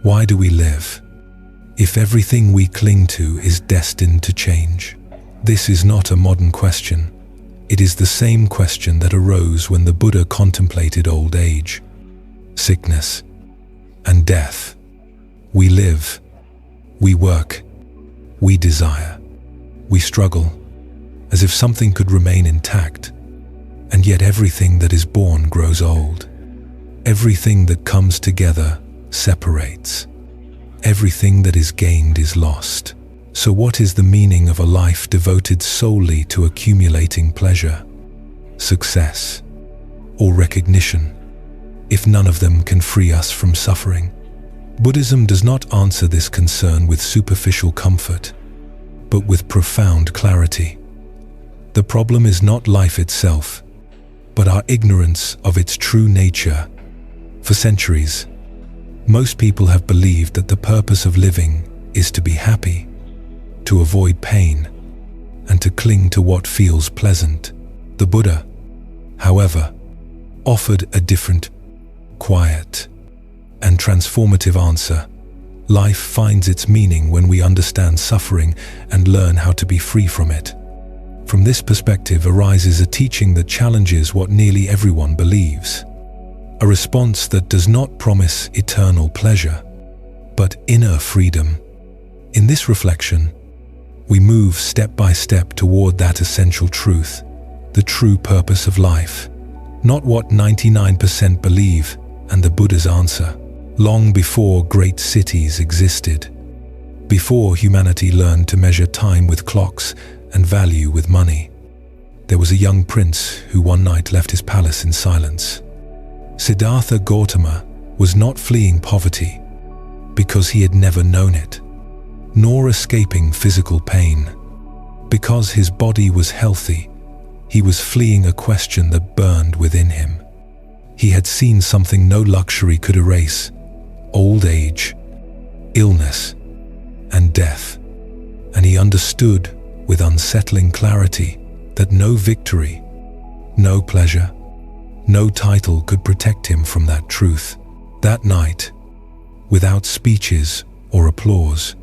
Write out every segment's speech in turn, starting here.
Why do we live if everything we cling to is destined to change? This is not a modern question. It is the same question that arose when the Buddha contemplated old age, sickness, and death. We live, we work, we desire, we struggle, as if something could remain intact, and yet everything that is born grows old. Everything that comes together separates. Everything that is gained is lost. So what is the meaning of a life devoted solely to accumulating pleasure, success, or recognition, if none of them can free us from suffering? Buddhism does not answer this concern with superficial comfort, but with profound clarity. The problem is not life itself, but our ignorance of its true nature. For centuries, most people have believed that the purpose of living is to be happy, to avoid pain, and to cling to what feels pleasant. The Buddha, however, offered a different, quiet, and transformative answer. Life finds its meaning when we understand suffering and learn how to be free from it. From this perspective arises a teaching that challenges what nearly everyone believes. A response that does not promise eternal pleasure, but inner freedom. In this reflection, we move step by step toward that essential truth, the true purpose of life, not what 99% believe, and the Buddha's answer. Long before great cities existed, before humanity learned to measure time with clocks and value with money, there was a young prince who one night left his palace in silence. Siddhartha Gautama was not fleeing poverty because he had never known it, nor escaping physical pain. Because his body was healthy, he was fleeing a question that burned within him. He had seen something no luxury could erase: old age, illness, and death. And he understood with unsettling clarity that no victory, no pleasure, no title could protect him from that truth. That night, without speeches or applause,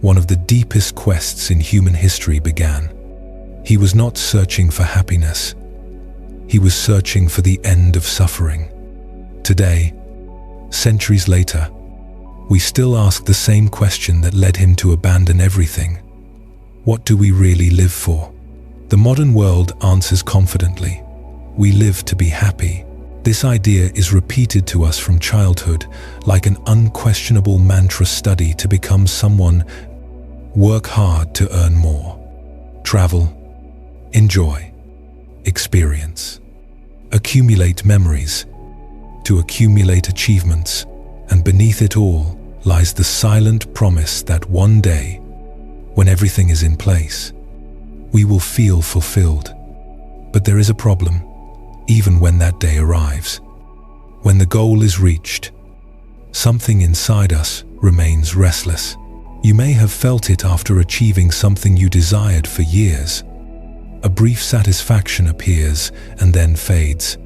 one of the deepest quests in human history began. He was not searching for happiness. He was searching for the end of suffering. Today, centuries later, we still ask the same question that led him to abandon everything. What do we really live for? The modern world answers confidently: we live to be happy. This idea is repeated to us from childhood like an unquestionable mantra study to become someone. Work hard to earn more. Travel, enjoy, experience. Accumulate memories, to accumulate achievements, and beneath it all lies the silent promise that one day, when everything is in place, we will feel fulfilled. But there is a problem, even when that day arrives. When the goal is reached, something inside us remains restless. You may have felt it after achieving something you desired for years. A brief satisfaction appears and then fades,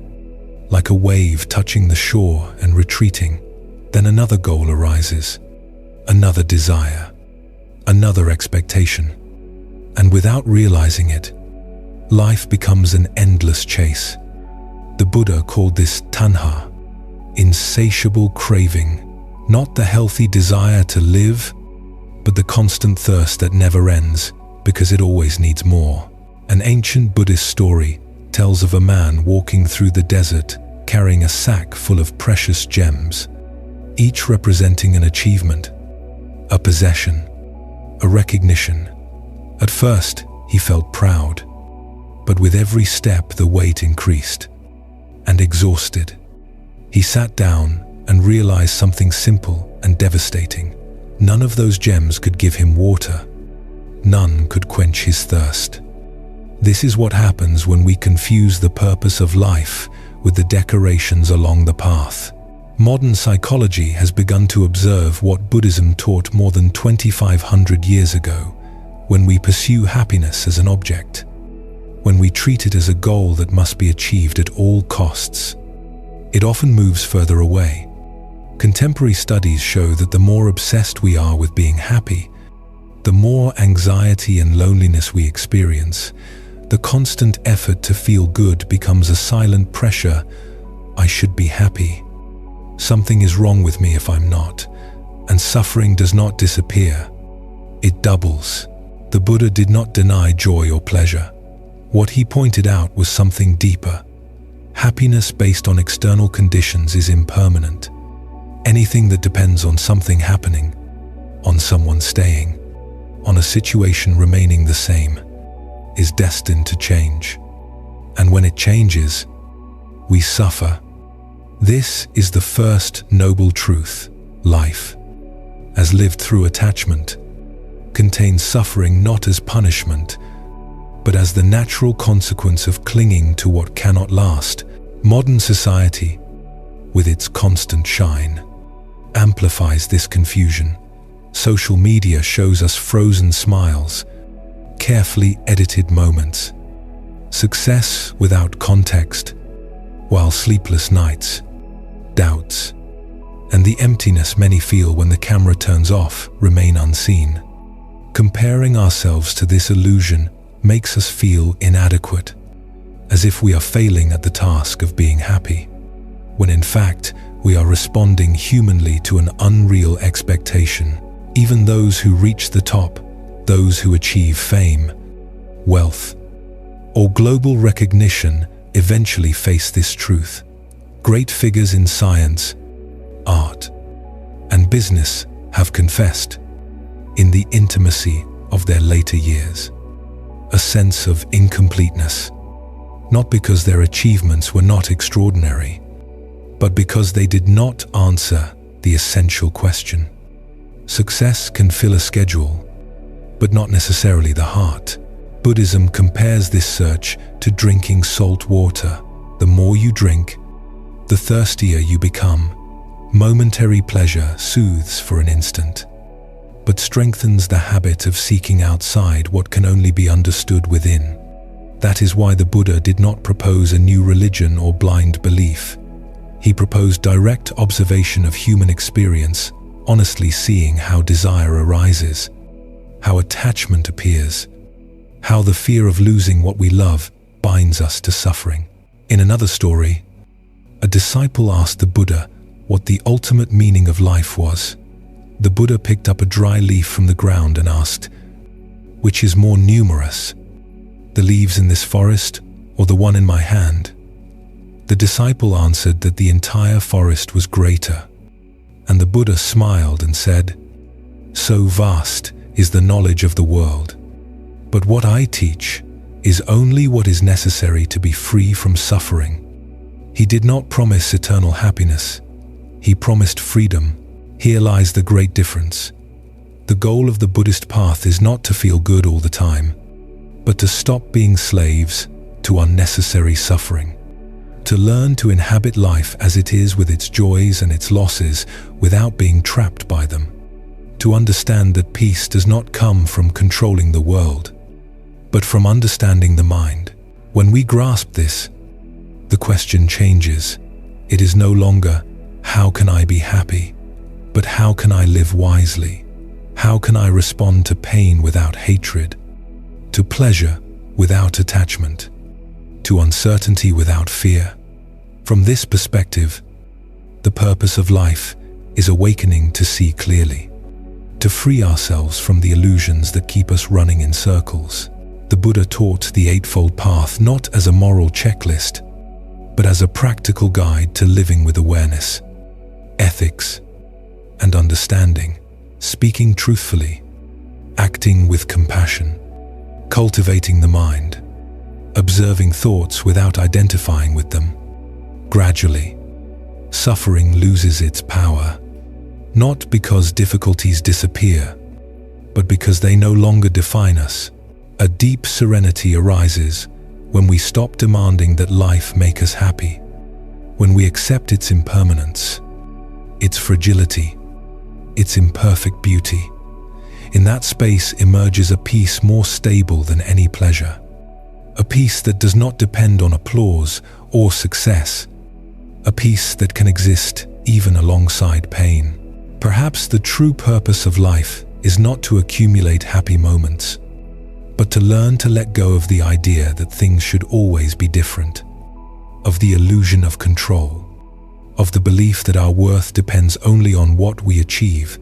like a wave touching the shore and retreating. Then another goal arises, another desire, another expectation. And without realizing it, life becomes an endless chase. The Buddha called this tanha, insatiable craving, not the healthy desire to live, but the constant thirst that never ends because it always needs more. An ancient Buddhist story tells of a man walking through the desert carrying a sack full of precious gems, each representing an achievement, a possession, a recognition. At first, he felt proud, but with every step the weight increased. And exhausted, he sat down and realized something simple and devastating. None of those gems could give him water. None could quench his thirst. This is what happens when we confuse the purpose of life with the decorations along the path. Modern psychology has begun to observe what Buddhism taught more than 2,500 years ago. When we pursue happiness as an object, when we treat it as a goal that must be achieved at all costs, it often moves further away, Contemporary studies show that the more obsessed we are with being happy, the more anxiety and loneliness we experience. The constant effort to feel good becomes a silent pressure. I should be happy. Something is wrong with me if I'm not. And suffering does not disappear. It doubles. The Buddha did not deny joy or pleasure. What he pointed out was something deeper. Happiness based on external conditions is impermanent. Anything that depends on something happening, on someone staying, on a situation remaining the same, is destined to change. And when it changes, we suffer. This is the first noble truth. Life, as lived through attachment, contains suffering not as punishment, but as the natural consequence of clinging to what cannot last. Modern society, with its constant shine, amplifies this confusion. Social media shows us frozen smiles, carefully edited moments, success without context, while sleepless nights, doubts, and the emptiness many feel when the camera turns off remain unseen. Comparing ourselves to this illusion makes us feel inadequate, as if we are failing at the task of being happy, when in fact we are responding humanly to an unreal expectation. Even those who reach the top, those who achieve fame, wealth, or global recognition eventually face this truth. Great figures in science, art, and business have confessed, in the intimacy of their later years, a sense of incompleteness, not because their achievements were not extraordinary, but because they did not answer the essential question. Success can fill a schedule, but not necessarily the heart. Buddhism compares this search to drinking salt water. The more you drink, the thirstier you become. Momentary pleasure soothes for an instant, but strengthens the habit of seeking outside what can only be understood within. That is why the Buddha did not propose a new religion or blind belief. He proposed direct observation of human experience, honestly seeing how desire arises, how attachment appears, how the fear of losing what we love binds us to suffering. In another story, a disciple asked the Buddha what the ultimate meaning of life was. The Buddha picked up a dry leaf from the ground and asked, "Which is more numerous, the leaves in this forest or the one in my hand?" The disciple answered that the entire forest was greater. And the Buddha smiled and said, "So vast is the knowledge of the world. But what I teach is only what is necessary to be free from suffering." He did not promise eternal happiness. He promised freedom. Here lies the great difference. The goal of the Buddhist path is not to feel good all the time, but to stop being slaves to unnecessary suffering. To learn to inhabit life as it is with its joys and its losses without being trapped by them. To understand that peace does not come from controlling the world, but from understanding the mind. When we grasp this, the question changes. It is no longer, how can I be happy? But how can I live wisely? How can I respond to pain without hatred? To pleasure without attachment? To uncertainty without fear? From this perspective, the purpose of life is awakening to see clearly, to free ourselves from the illusions that keep us running in circles. The Buddha taught the Eightfold Path not as a moral checklist, but as a practical guide to living with awareness, ethics, and understanding, speaking truthfully, acting with compassion, cultivating the mind, observing thoughts without identifying with them. Gradually, suffering loses its power, not because difficulties disappear, but because they no longer define us. A deep serenity arises when we stop demanding that life make us happy, when we accept its impermanence, its fragility, its imperfect beauty. In that space emerges a peace more stable than any pleasure, a peace that does not depend on applause or success, a peace that can exist even alongside pain. Perhaps the true purpose of life is not to accumulate happy moments, but to learn to let go of the idea that things should always be different, of the illusion of control, of the belief that our worth depends only on what we achieve,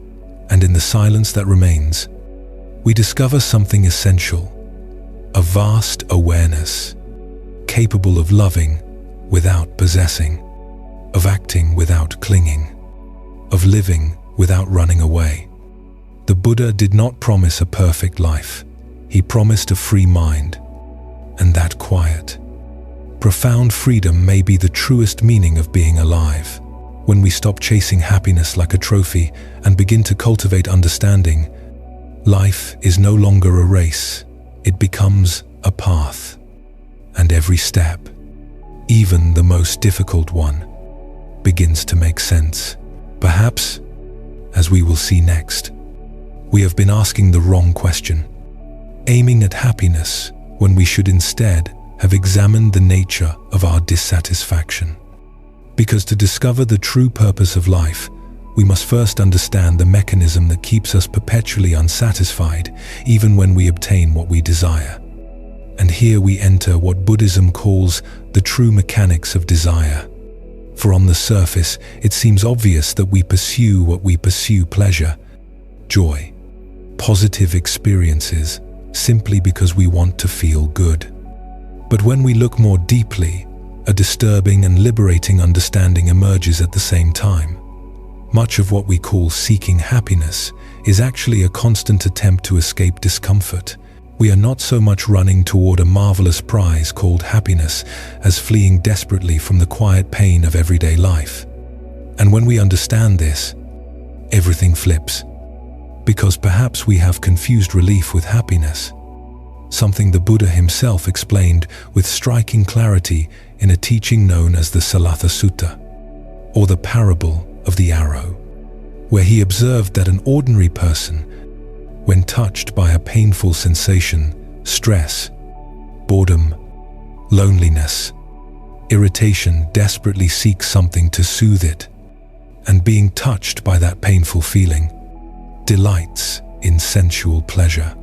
and in the silence that remains, we discover something essential, a vast awareness, capable of loving without possessing, of acting without clinging, of living without running away. The Buddha did not promise a perfect life. He promised a free mind, and that quiet, profound freedom may be the truest meaning of being alive. When we stop chasing happiness like a trophy and begin to cultivate understanding, life is no longer a race. It becomes a path. And every step, even the most difficult one, begins to make sense. Perhaps, as we will see next, we have been asking the wrong question, aiming at happiness when we should instead have examined the nature of our dissatisfaction. Because to discover the true purpose of life, we must first understand the mechanism that keeps us perpetually unsatisfied, even when we obtain what we desire. And here we enter what Buddhism calls the true mechanics of desire. For on the surface, it seems obvious that we pursue what we pursue: pleasure, joy, positive experiences, simply because we want to feel good. But when we look more deeply, a disturbing and liberating understanding emerges at the same time. Much of what we call seeking happiness is actually a constant attempt to escape discomfort. We are not so much running toward a marvelous prize called happiness as fleeing desperately from the quiet pain of everyday life. And when we understand this, everything flips. Because perhaps we have confused relief with happiness, something the Buddha himself explained with striking clarity in a teaching known as the Salatha Sutta, or the parable of the arrow, where he observed that an ordinary person, when touched by a painful sensation, stress, boredom, loneliness, irritation, desperately seeks something to soothe it, and being touched by that painful feeling, delights in sensual pleasure.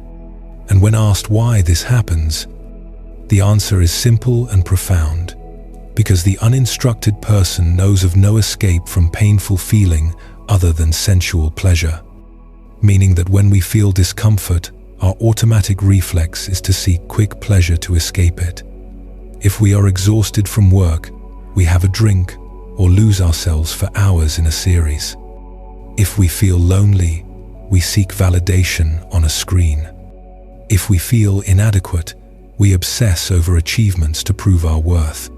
And when asked why this happens, the answer is simple and profound. Because the uninstructed person knows of no escape from painful feeling other than sensual pleasure. Meaning that when we feel discomfort, our automatic reflex is to seek quick pleasure to escape it. If we are exhausted from work, we have a drink or lose ourselves for hours in a series. If we feel lonely, we seek validation on a screen. If we feel inadequate, we obsess over achievements to prove our worth.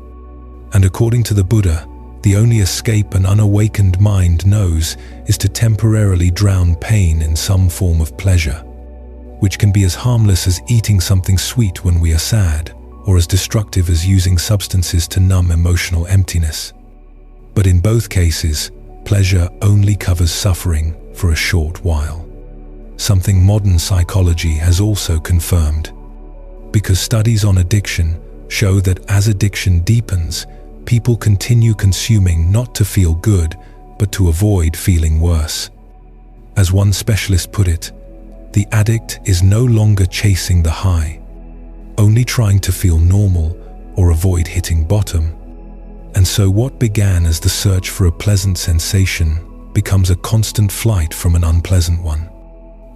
And according to the Buddha, the only escape an unawakened mind knows is to temporarily drown pain in some form of pleasure, which can be as harmless as eating something sweet when we are sad, or as destructive as using substances to numb emotional emptiness. But in both cases, pleasure only covers suffering for a short while. Something modern psychology has also confirmed, because studies on addiction show that as addiction deepens, people continue consuming not to feel good, but to avoid feeling worse. As one specialist put it, the addict is no longer chasing the high, only trying to feel normal or avoid hitting bottom. And so what began as the search for a pleasant sensation becomes a constant flight from an unpleasant one.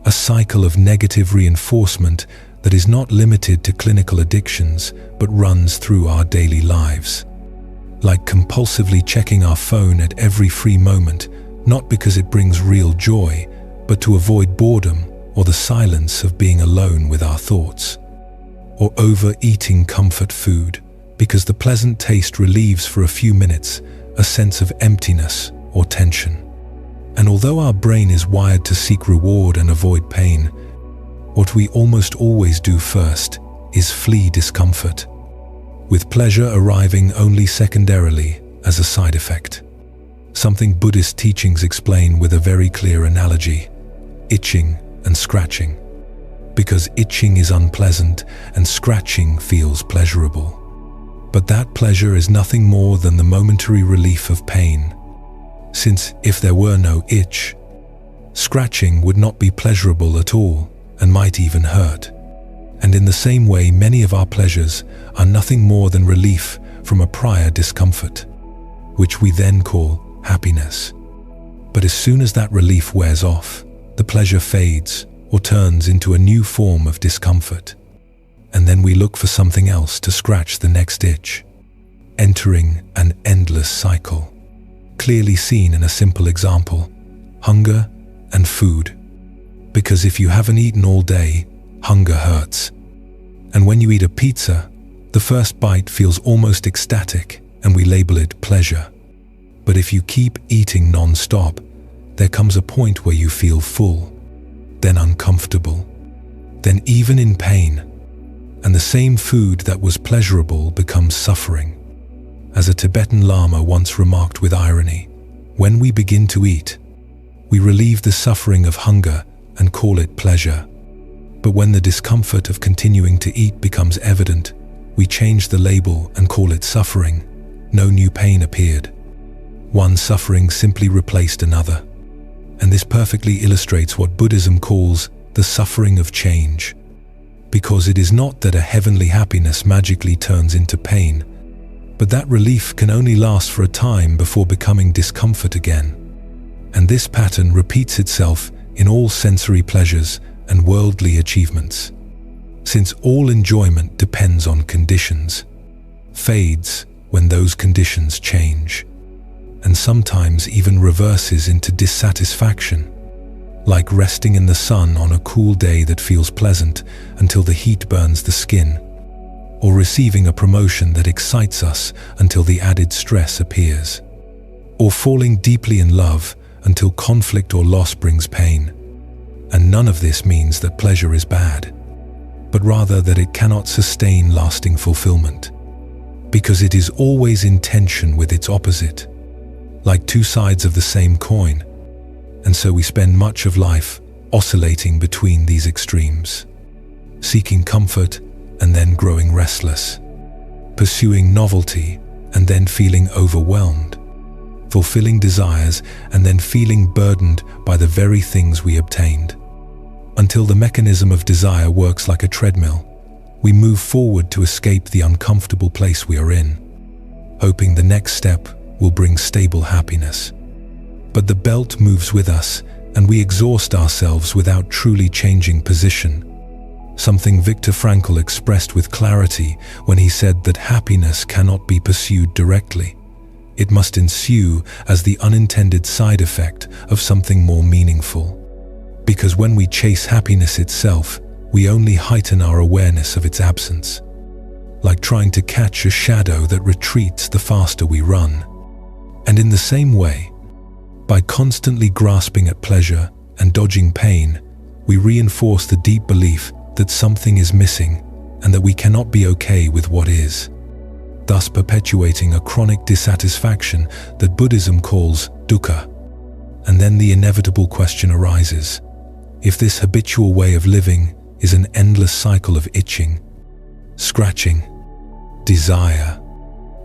A cycle of negative reinforcement that is not limited to clinical addictions, but runs through our daily lives. Like compulsively checking our phone at every free moment, not because it brings real joy, but to avoid boredom or the silence of being alone with our thoughts. Or overeating comfort food, because the pleasant taste relieves for a few minutes a sense of emptiness or tension. And although our brain is wired to seek reward and avoid pain, what we almost always do first is flee discomfort, with pleasure arriving only secondarily as a side effect. Something Buddhist teachings explain with a very clear analogy: itching and scratching. Because itching is unpleasant and scratching feels pleasurable. But that pleasure is nothing more than the momentary relief of pain. since if there were no itch, scratching would not be pleasurable at all and might even hurt. And in the same way, many of our pleasures are nothing more than relief from a prior discomfort, which we then call happiness. But as soon as that relief wears off, the pleasure fades or turns into a new form of discomfort. And then we look for something else to scratch the next itch, entering an endless cycle. Clearly seen in a simple example: hunger and food. Because if you haven't eaten all day, hunger hurts. And when you eat a pizza, the first bite feels almost ecstatic and we label it pleasure. But if you keep eating non-stop, there comes a point where you feel full, then uncomfortable, then even in pain. And the same food that was pleasurable becomes suffering. As a Tibetan Lama once remarked with irony, when we begin to eat, we relieve the suffering of hunger and call it pleasure. But when the discomfort of continuing to eat becomes evident, we change the label and call it suffering. No new pain appeared. One suffering simply replaced another. And this perfectly illustrates what Buddhism calls the suffering of change. Because it is not that a heavenly happiness magically turns into pain, but that relief can only last for a time before becoming discomfort again. And this pattern repeats itself in all sensory pleasures and worldly achievements. Since all enjoyment depends on conditions, fades when those conditions change, and sometimes even reverses into dissatisfaction, like resting in the sun on a cool day that feels pleasant until the heat burns the skin, or receiving a promotion that excites us until the added stress appears, or falling deeply in love until conflict or loss brings pain. And none of this means that pleasure is bad, but rather that it cannot sustain lasting fulfillment, because it is always in tension with its opposite, like two sides of the same coin. And so we spend much of life oscillating between these extremes, seeking comfort and then growing restless, pursuing novelty and then feeling overwhelmed, fulfilling desires and then feeling burdened by the very things we obtained. Until the mechanism of desire works like a treadmill, we move forward to escape the uncomfortable place we are in, hoping the next step will bring stable happiness. But the belt moves with us, and we exhaust ourselves without truly changing position. Something Viktor Frankl expressed with clarity when he said that happiness cannot be pursued directly. It must ensue as the unintended side effect of something more meaningful. Because when we chase happiness itself, we only heighten our awareness of its absence, like trying to catch a shadow that retreats the faster we run. And in the same way, by constantly grasping at pleasure and dodging pain, we reinforce the deep belief that something is missing and that we cannot be okay with what is, thus perpetuating a chronic dissatisfaction that Buddhism calls dukkha. And then the inevitable question arises: if this habitual way of living is an endless cycle of itching, scratching, desire,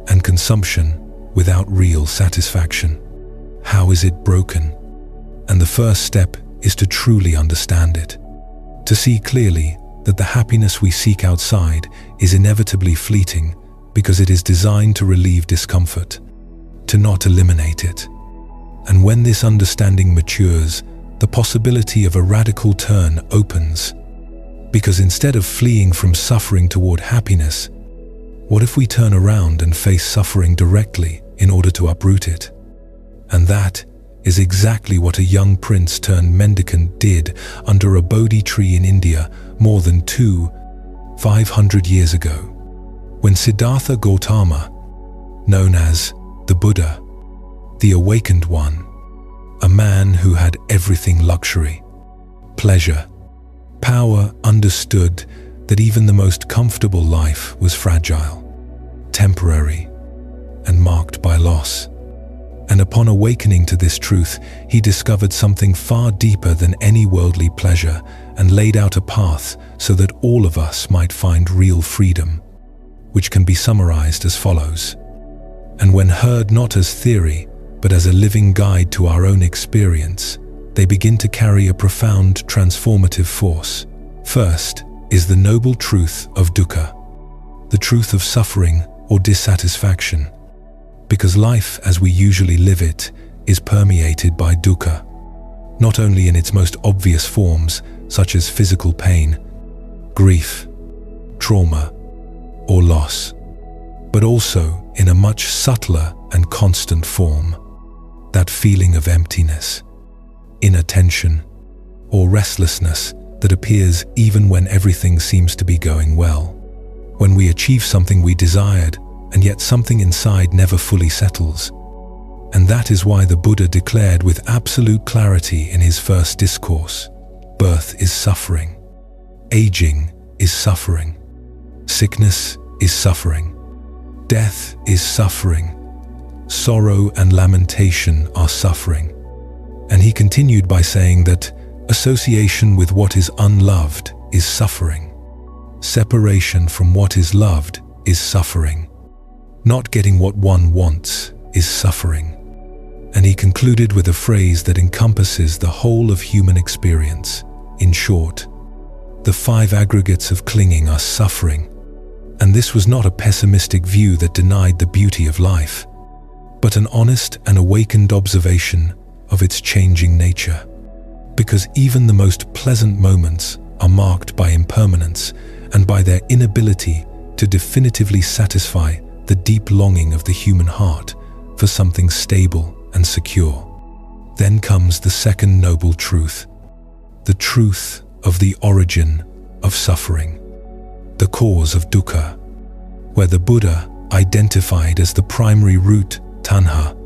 and consumption without real satisfaction, how is it broken? And the first step is to truly understand it, to see clearly that the happiness we seek outside is inevitably fleeting because it is designed to relieve discomfort, to not eliminate it. And when this understanding matures, the possibility of a radical turn opens. Because instead of fleeing from suffering toward happiness, what if we turn around and face suffering directly in order to uproot it? And that is exactly what a young prince turned mendicant did under a Bodhi tree in India more than 500 years ago, when Siddhartha Gautama, known as the Buddha, the awakened one, a man who had everything luxury, pleasure, power, understood that even the most comfortable life was fragile, temporary, and marked by loss. And upon awakening to this truth, he discovered something far deeper than any worldly pleasure and laid out a path so that all of us might find real freedom, which can be summarized as follows. And when heard not as theory, but as a living guide to our own experience, they begin to carry a profound transformative force. First is the noble truth of dukkha, the truth of suffering or dissatisfaction, because life as we usually live it is permeated by dukkha, not only in its most obvious forms such as physical pain, grief, trauma, or loss, but also in a much subtler and constant form, that feeling of emptiness, inattention, or restlessness that appears even when everything seems to be going well. When we achieve something we desired, and yet something inside never fully settles. And that is why the Buddha declared with absolute clarity in his first discourse, birth is suffering, aging is suffering, sickness is suffering, death is suffering, sorrow and lamentation are suffering. And he continued by saying that association with what is unloved is suffering. Separation from what is loved is suffering. Not getting what one wants is suffering. And he concluded with a phrase that encompasses the whole of human experience. In short, the 5 aggregates of clinging are suffering. And this was not a pessimistic view that denied the beauty of life, but an honest and awakened observation of its changing nature. Because even the most pleasant moments are marked by impermanence and by their inability to definitively satisfy the deep longing of the human heart for something stable and secure. Then comes the second noble truth, the truth of the origin of suffering, the cause of dukkha, where the Buddha identified as the primary root tanha,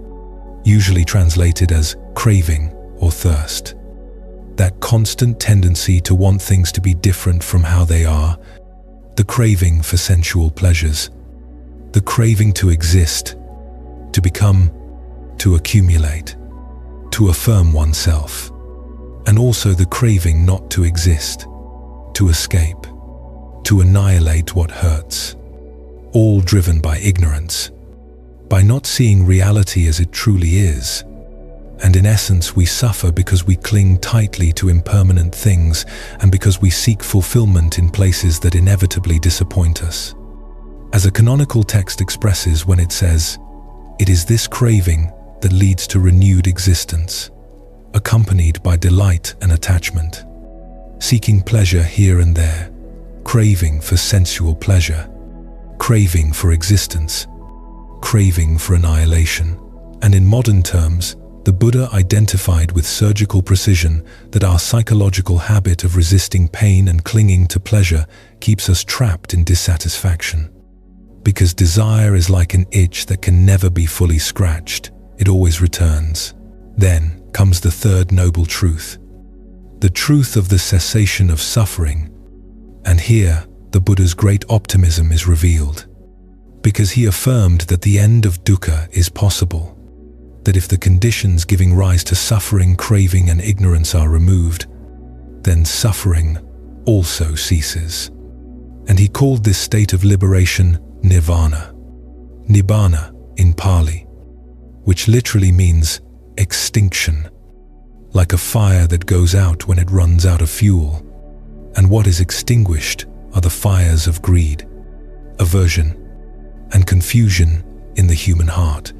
usually translated as craving or thirst. That constant tendency to want things to be different from how they are, the craving for sensual pleasures, the craving to exist, to become, to accumulate, to affirm oneself, and also the craving not to exist, to escape, to annihilate what hurts, all driven by ignorance, by not seeing reality as it truly is. And in essence, we suffer because we cling tightly to impermanent things and because we seek fulfillment in places that inevitably disappoint us. As a canonical text expresses when it says, "It is this craving that leads to renewed existence, accompanied by delight and attachment, seeking pleasure here and there, craving for sensual pleasure, craving for existence, craving for annihilation." And in modern terms, the Buddha identified with surgical precision that our psychological habit of resisting pain and clinging to pleasure keeps us trapped in dissatisfaction. Because desire is like an itch that can never be fully scratched, it always returns. Then comes the third noble truth, the truth of the cessation of suffering. And here, the Buddha's great optimism is revealed, because he affirmed that the end of dukkha is possible, that if the conditions giving rise to suffering, craving, and ignorance are removed, then suffering also ceases. And he called this state of liberation nirvana, nibbana in Pali, which literally means extinction, like a fire that goes out when it runs out of fuel. And what is extinguished are the fires of greed, aversion, and confusion in the human heart,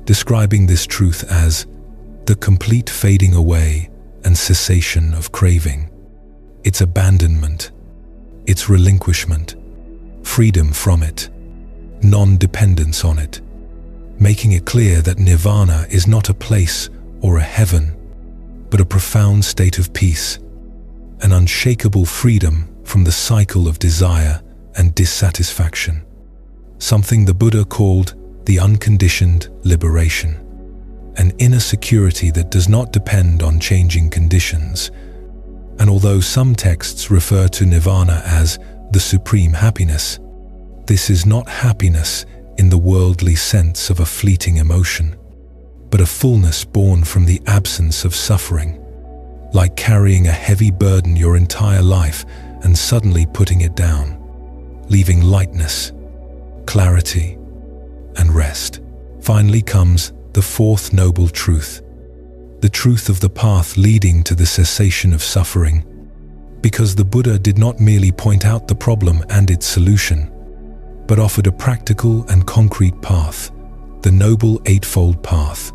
describing this truth as the complete fading away and cessation of craving, its abandonment, its relinquishment, freedom from it, non-dependence on it, making it clear that nirvana is not a place or a heaven, but a profound state of peace, an unshakable freedom from the cycle of desire and dissatisfaction, something the Buddha called the unconditioned liberation, an inner security that does not depend on changing conditions. And although some texts refer to nirvana as the supreme happiness, this is not happiness in the worldly sense of a fleeting emotion, but a fullness born from the absence of suffering, like carrying a heavy burden your entire life and suddenly putting it down, leaving lightness, clarity, and rest. Finally comes the fourth noble truth, the truth of the path leading to the cessation of suffering. Because the Buddha did not merely point out the problem and its solution, but offered a practical and concrete path, the Noble Eightfold Path,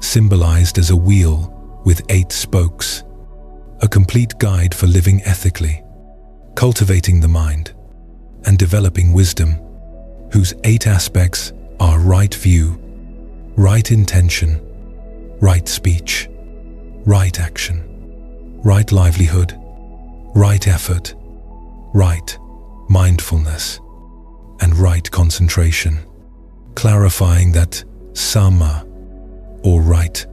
symbolized as a wheel with 8 spokes, a complete guide for living ethically, cultivating the mind, and developing wisdom, whose 8 aspects are right view, right intention, right speech, right action, right livelihood, right effort, right mindfulness, and right concentration, clarifying that sama, or right,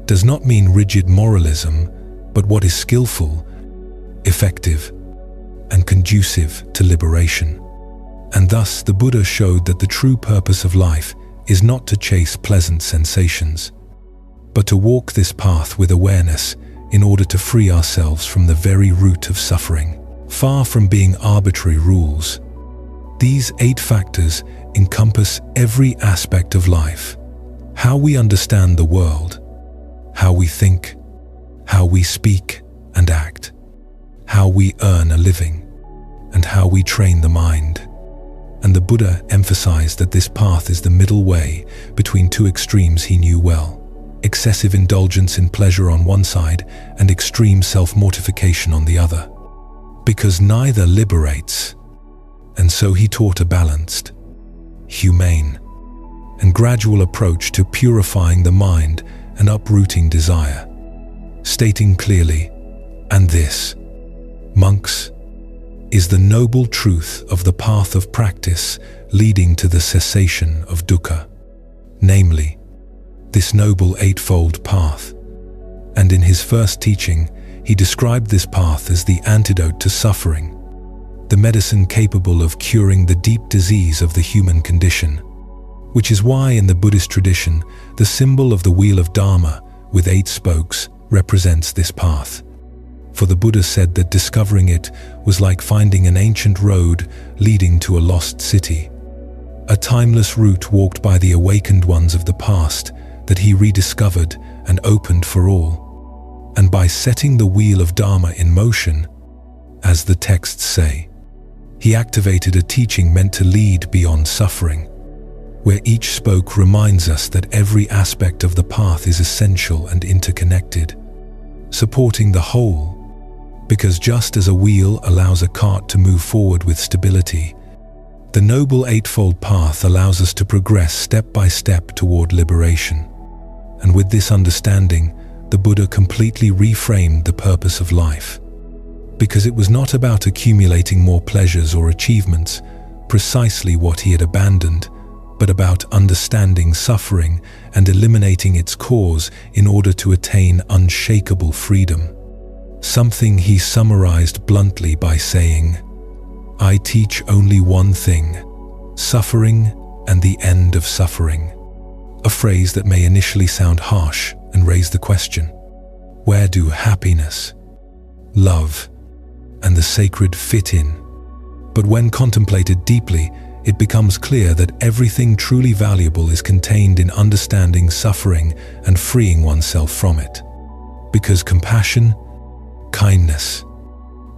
does not mean rigid moralism, but what is skillful, effective, and conducive to liberation. And thus the Buddha showed that the true purpose of life is not to chase pleasant sensations, but to walk this path with awareness in order to free ourselves from the very root of suffering. Far from being arbitrary rules, these 8 factors encompass every aspect of life: how we understand the world, how we think, how we speak and act, how we earn a living, and how we train the mind. And the Buddha emphasized that this path is the middle way between 2 extremes he knew well: excessive indulgence in pleasure on one side and extreme self-mortification on the other. Because neither liberates, and so he taught a balanced, humane, and gradual approach to purifying the mind and uprooting desire, stating clearly, "And this, monks, is the noble truth of the path of practice leading to the cessation of dukkha," namely, this noble eightfold path. And in his first teaching, he described this path as the antidote to suffering, the medicine capable of curing the deep disease of the human condition, which is why in the Buddhist tradition, the symbol of the wheel of Dharma with 8 spokes represents this path. For the Buddha said that discovering it was like finding an ancient road leading to a lost city, a timeless route walked by the awakened ones of the past that he rediscovered and opened for all. And by setting the wheel of Dharma in motion, as the texts say, he activated a teaching meant to lead beyond suffering, where each spoke reminds us that every aspect of the path is essential and interconnected, supporting the whole. Because just as a wheel allows a cart to move forward with stability, the Noble Eightfold Path allows us to progress step by step toward liberation. And with this understanding, the Buddha completely reframed the purpose of life. Because it was not about accumulating more pleasures or achievements, precisely what he had abandoned, but about understanding suffering and eliminating its cause in order to attain unshakable freedom. Something he summarized bluntly by saying, "I teach only one thing, suffering and the end of suffering." A phrase that may initially sound harsh and raise the question, where do happiness, love, and the sacred fit in? But when contemplated deeply, it becomes clear that everything truly valuable is contained in understanding suffering and freeing oneself from it. Because compassion, kindness,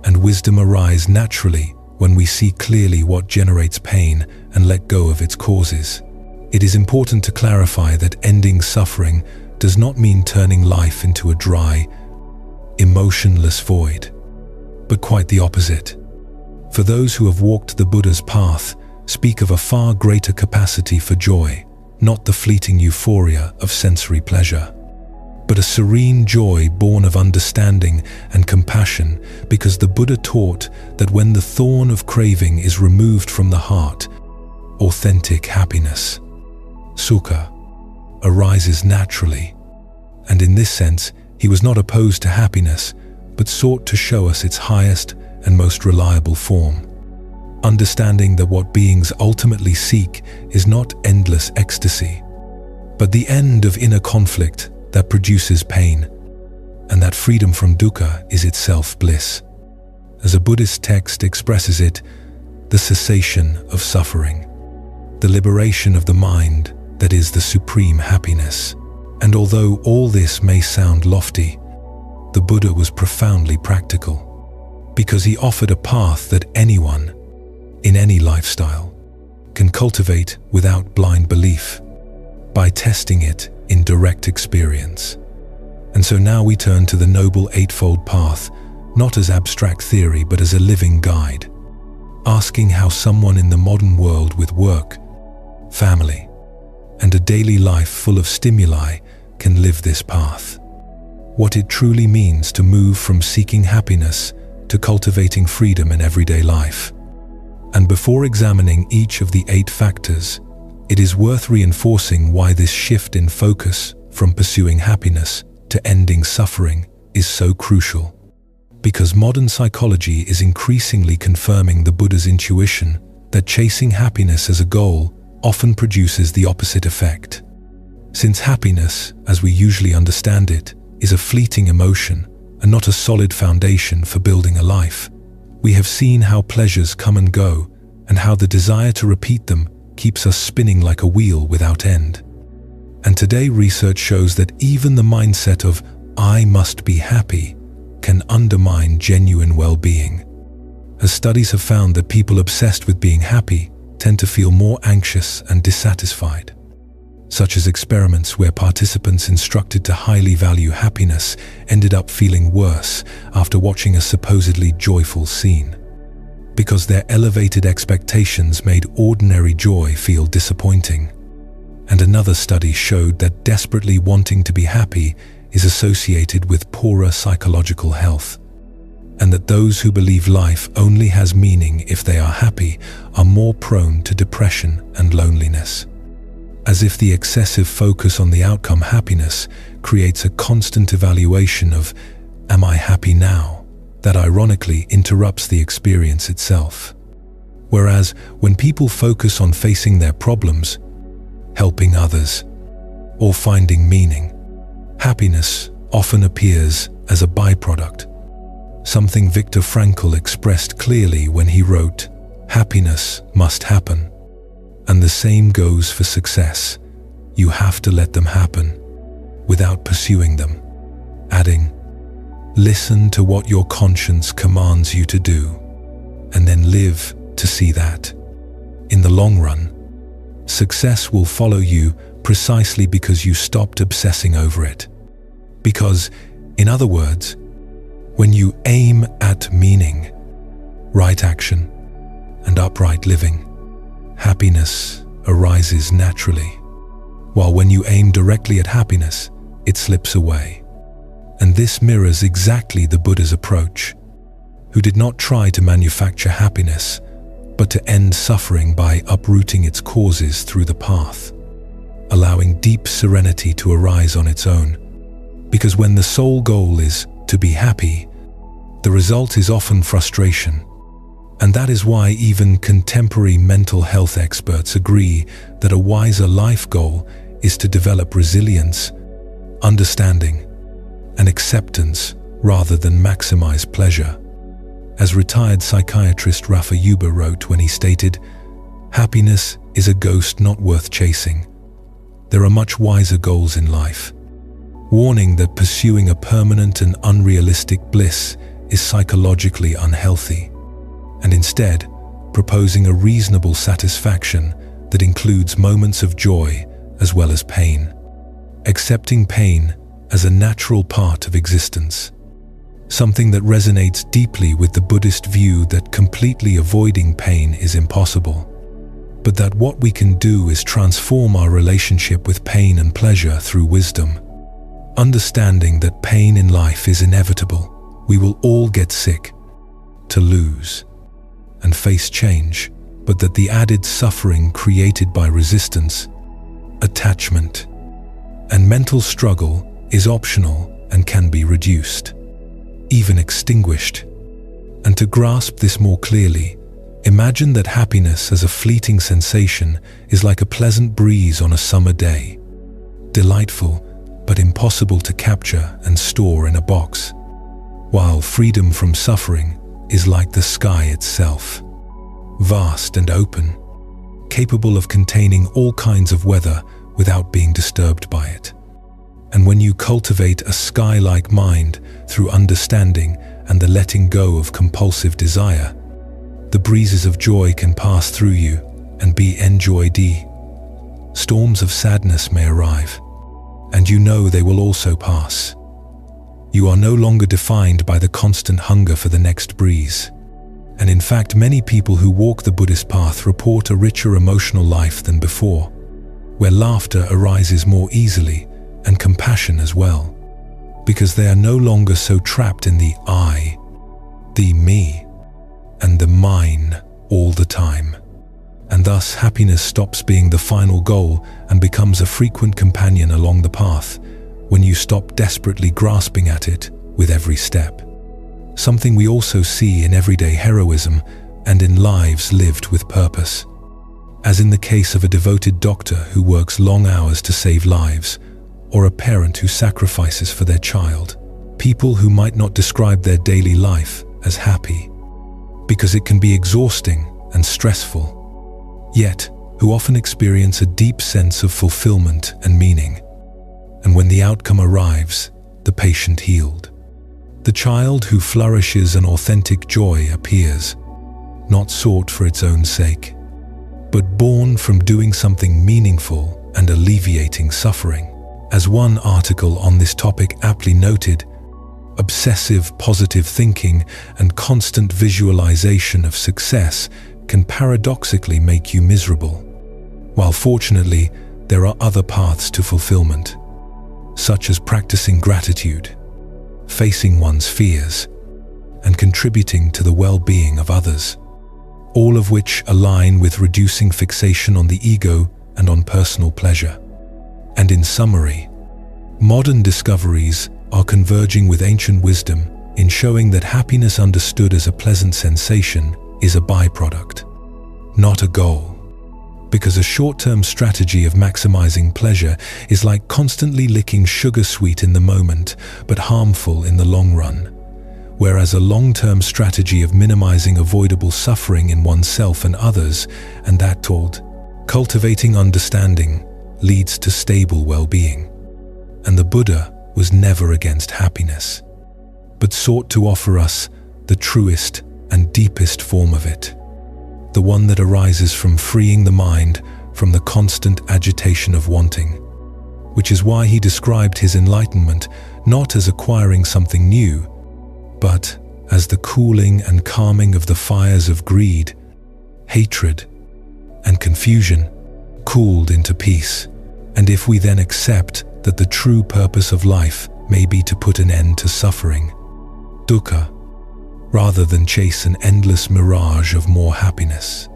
and wisdom arise naturally when we see clearly what generates pain and let go of its causes. It is important to clarify that ending suffering does not mean turning life into a dry, emotionless void, but quite the opposite. For those who have walked the Buddha's path, speak of a far greater capacity for joy, not the fleeting euphoria of sensory pleasure, but a serene joy born of understanding and compassion, because the Buddha taught that when the thorn of craving is removed from the heart, authentic happiness, sukha, arises naturally. And in this sense, he was not opposed to happiness, but sought to show us its highest and most reliable form. Understanding that what beings ultimately seek is not endless ecstasy, but the end of inner conflict that produces pain, and that freedom from dukkha is itself bliss. As a Buddhist text expresses it, the cessation of suffering, the liberation of the mind that is the supreme happiness. And although all this may sound lofty, the Buddha was profoundly practical, because he offered a path that anyone, in any lifestyle, can cultivate without blind belief, by testing it in direct experience. And so now we turn to the Noble Eightfold Path, not as abstract theory but as a living guide, asking how someone in the modern world with work, family, and a daily life full of stimuli can live this path. What it truly means to move from seeking happiness to cultivating freedom in everyday life. And before examining each of the 8 factors, it is worth reinforcing why this shift in focus from pursuing happiness to ending suffering is so crucial. Because modern psychology is increasingly confirming the Buddha's intuition that chasing happiness as a goal often produces the opposite effect. Since happiness, as we usually understand it, is a fleeting emotion and not a solid foundation for building a life, we have seen how pleasures come and go, and how the desire to repeat them keeps us spinning like a wheel without end. And today research shows that even the mindset of "I must be happy" can undermine genuine well-being. As studies have found that people obsessed with being happy tend to feel more anxious and dissatisfied, such as experiments where participants instructed to highly value happiness ended up feeling worse after watching a supposedly joyful scene, because their elevated expectations made ordinary joy feel disappointing. And another study showed that desperately wanting to be happy is associated with poorer psychological health, and that those who believe life only has meaning if they are happy are more prone to depression and loneliness. As if the excessive focus on the outcome happiness creates a constant evaluation of "Am I happy now?" that ironically interrupts the experience itself. Whereas when people focus on facing their problems, helping others, or finding meaning, happiness often appears as a byproduct, something Viktor Frankl expressed clearly when he wrote, "Happiness must happen." And the same goes for success. You have to let them happen without pursuing them, adding, "Listen to what your conscience commands you to do, and then live to see that." In the long run, success will follow you precisely because you stopped obsessing over it. Because, in other words, when you aim at meaning, right action, and upright living, happiness arises naturally. While when you aim directly at happiness, it slips away. And this mirrors exactly the Buddha's approach, who did not try to manufacture happiness, but to end suffering by uprooting its causes through the path, allowing deep serenity to arise on its own. Because when the sole goal is to be happy, the result is often frustration. And that is why even contemporary mental health experts agree that a wiser life goal is to develop resilience, understanding, and acceptance rather than maximize pleasure. As retired psychiatrist Rafa Yuba wrote when he stated, "Happiness is a ghost not worth chasing. There are much wiser goals in life," warning that pursuing a permanent and unrealistic bliss is psychologically unhealthy, and instead proposing a reasonable satisfaction that includes moments of joy as well as pain, accepting pain as a natural part of existence, something that resonates deeply with the Buddhist view that completely avoiding pain is impossible, but that what we can do is transform our relationship with pain and pleasure through wisdom, understanding that pain in life is inevitable. We will all get sick, to lose, and face change, but that the added suffering created by resistance, attachment, and mental struggle is optional and can be reduced, even extinguished. And to grasp this more clearly, imagine that happiness as a fleeting sensation is like a pleasant breeze on a summer day, delightful but impossible to capture and store in a box, while freedom from suffering is like the sky itself, vast and open, capable of containing all kinds of weather without being disturbed by it. And when you cultivate a sky-like mind through understanding and the letting go of compulsive desire, the breezes of joy can pass through you and be enjoyed. Storms of sadness may arrive, and you know they will also pass. You are no longer defined by the constant hunger for the next breeze. And in fact, many people who walk the Buddhist path report a richer emotional life than before, where laughter arises more easily and compassion as well, because they are no longer so trapped in the I, the me, and the mine all the time. And thus happiness stops being the final goal and becomes a frequent companion along the path when you stop desperately grasping at it with every step. Something we also see in everyday heroism and in lives lived with purpose. As in the case of a devoted doctor who works long hours to save lives, or a parent who sacrifices for their child. People who might not describe their daily life as happy, because it can be exhausting and stressful, yet who often experience a deep sense of fulfillment and meaning. And when the outcome arrives, the patient healed. The child who flourishes an authentic joy appears, not sought for its own sake, but born from doing something meaningful and alleviating suffering. As one article on this topic aptly noted, obsessive positive thinking and constant visualization of success can paradoxically make you miserable, while fortunately there are other paths to fulfillment, such as practicing gratitude, facing one's fears, and contributing to the well-being of others, all of which align with reducing fixation on the ego and on personal pleasure. And in summary, modern discoveries are converging with ancient wisdom in showing that happiness understood as a pleasant sensation is a byproduct, not a goal. Because a short-term strategy of maximizing pleasure is like constantly licking sugar sweet in the moment, but harmful in the long run. Whereas a long-term strategy of minimizing avoidable suffering in oneself and others, and that taught, cultivating understanding, leads to stable well-being. And the Buddha was never against happiness, but sought to offer us the truest and deepest form of it, the one that arises from freeing the mind from the constant agitation of wanting, which is why he described his enlightenment not as acquiring something new, but as the cooling and calming of the fires of greed, hatred, and confusion cooled into peace. And if we then accept that the true purpose of life may be to put an end to suffering, dukkha, rather than chase an endless mirage of more happiness,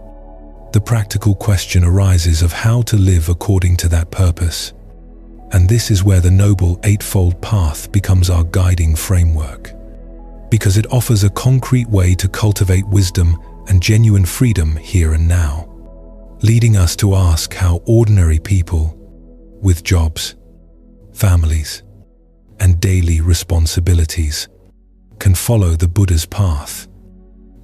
the practical question arises of how to live according to that purpose. And this is where the Noble Eightfold Path becomes our guiding framework, because it offers a concrete way to cultivate wisdom and genuine freedom here and now, leading us to ask how ordinary people with jobs, families, and daily responsibilities can follow the Buddha's path.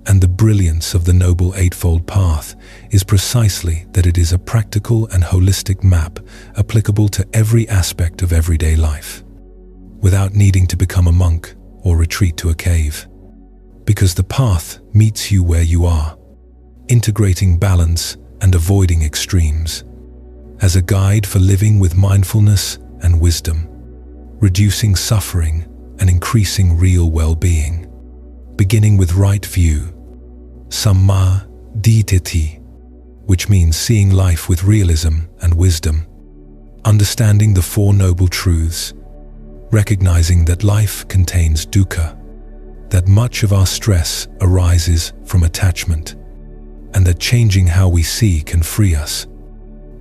And the brilliance of the Noble Eightfold Path is precisely that it is a practical and holistic map applicable to every aspect of everyday life, without needing to become a monk or retreat to a cave. Because the path meets you where you are, integrating balance and avoiding extremes, as a guide for living with mindfulness and wisdom, reducing suffering and increasing real well-being, beginning with right view, samma ditthithi, which means seeing life with realism and wisdom, understanding the Four Noble Truths, recognizing that life contains dukkha, that much of our stress arises from attachment, and that changing how we see can free us.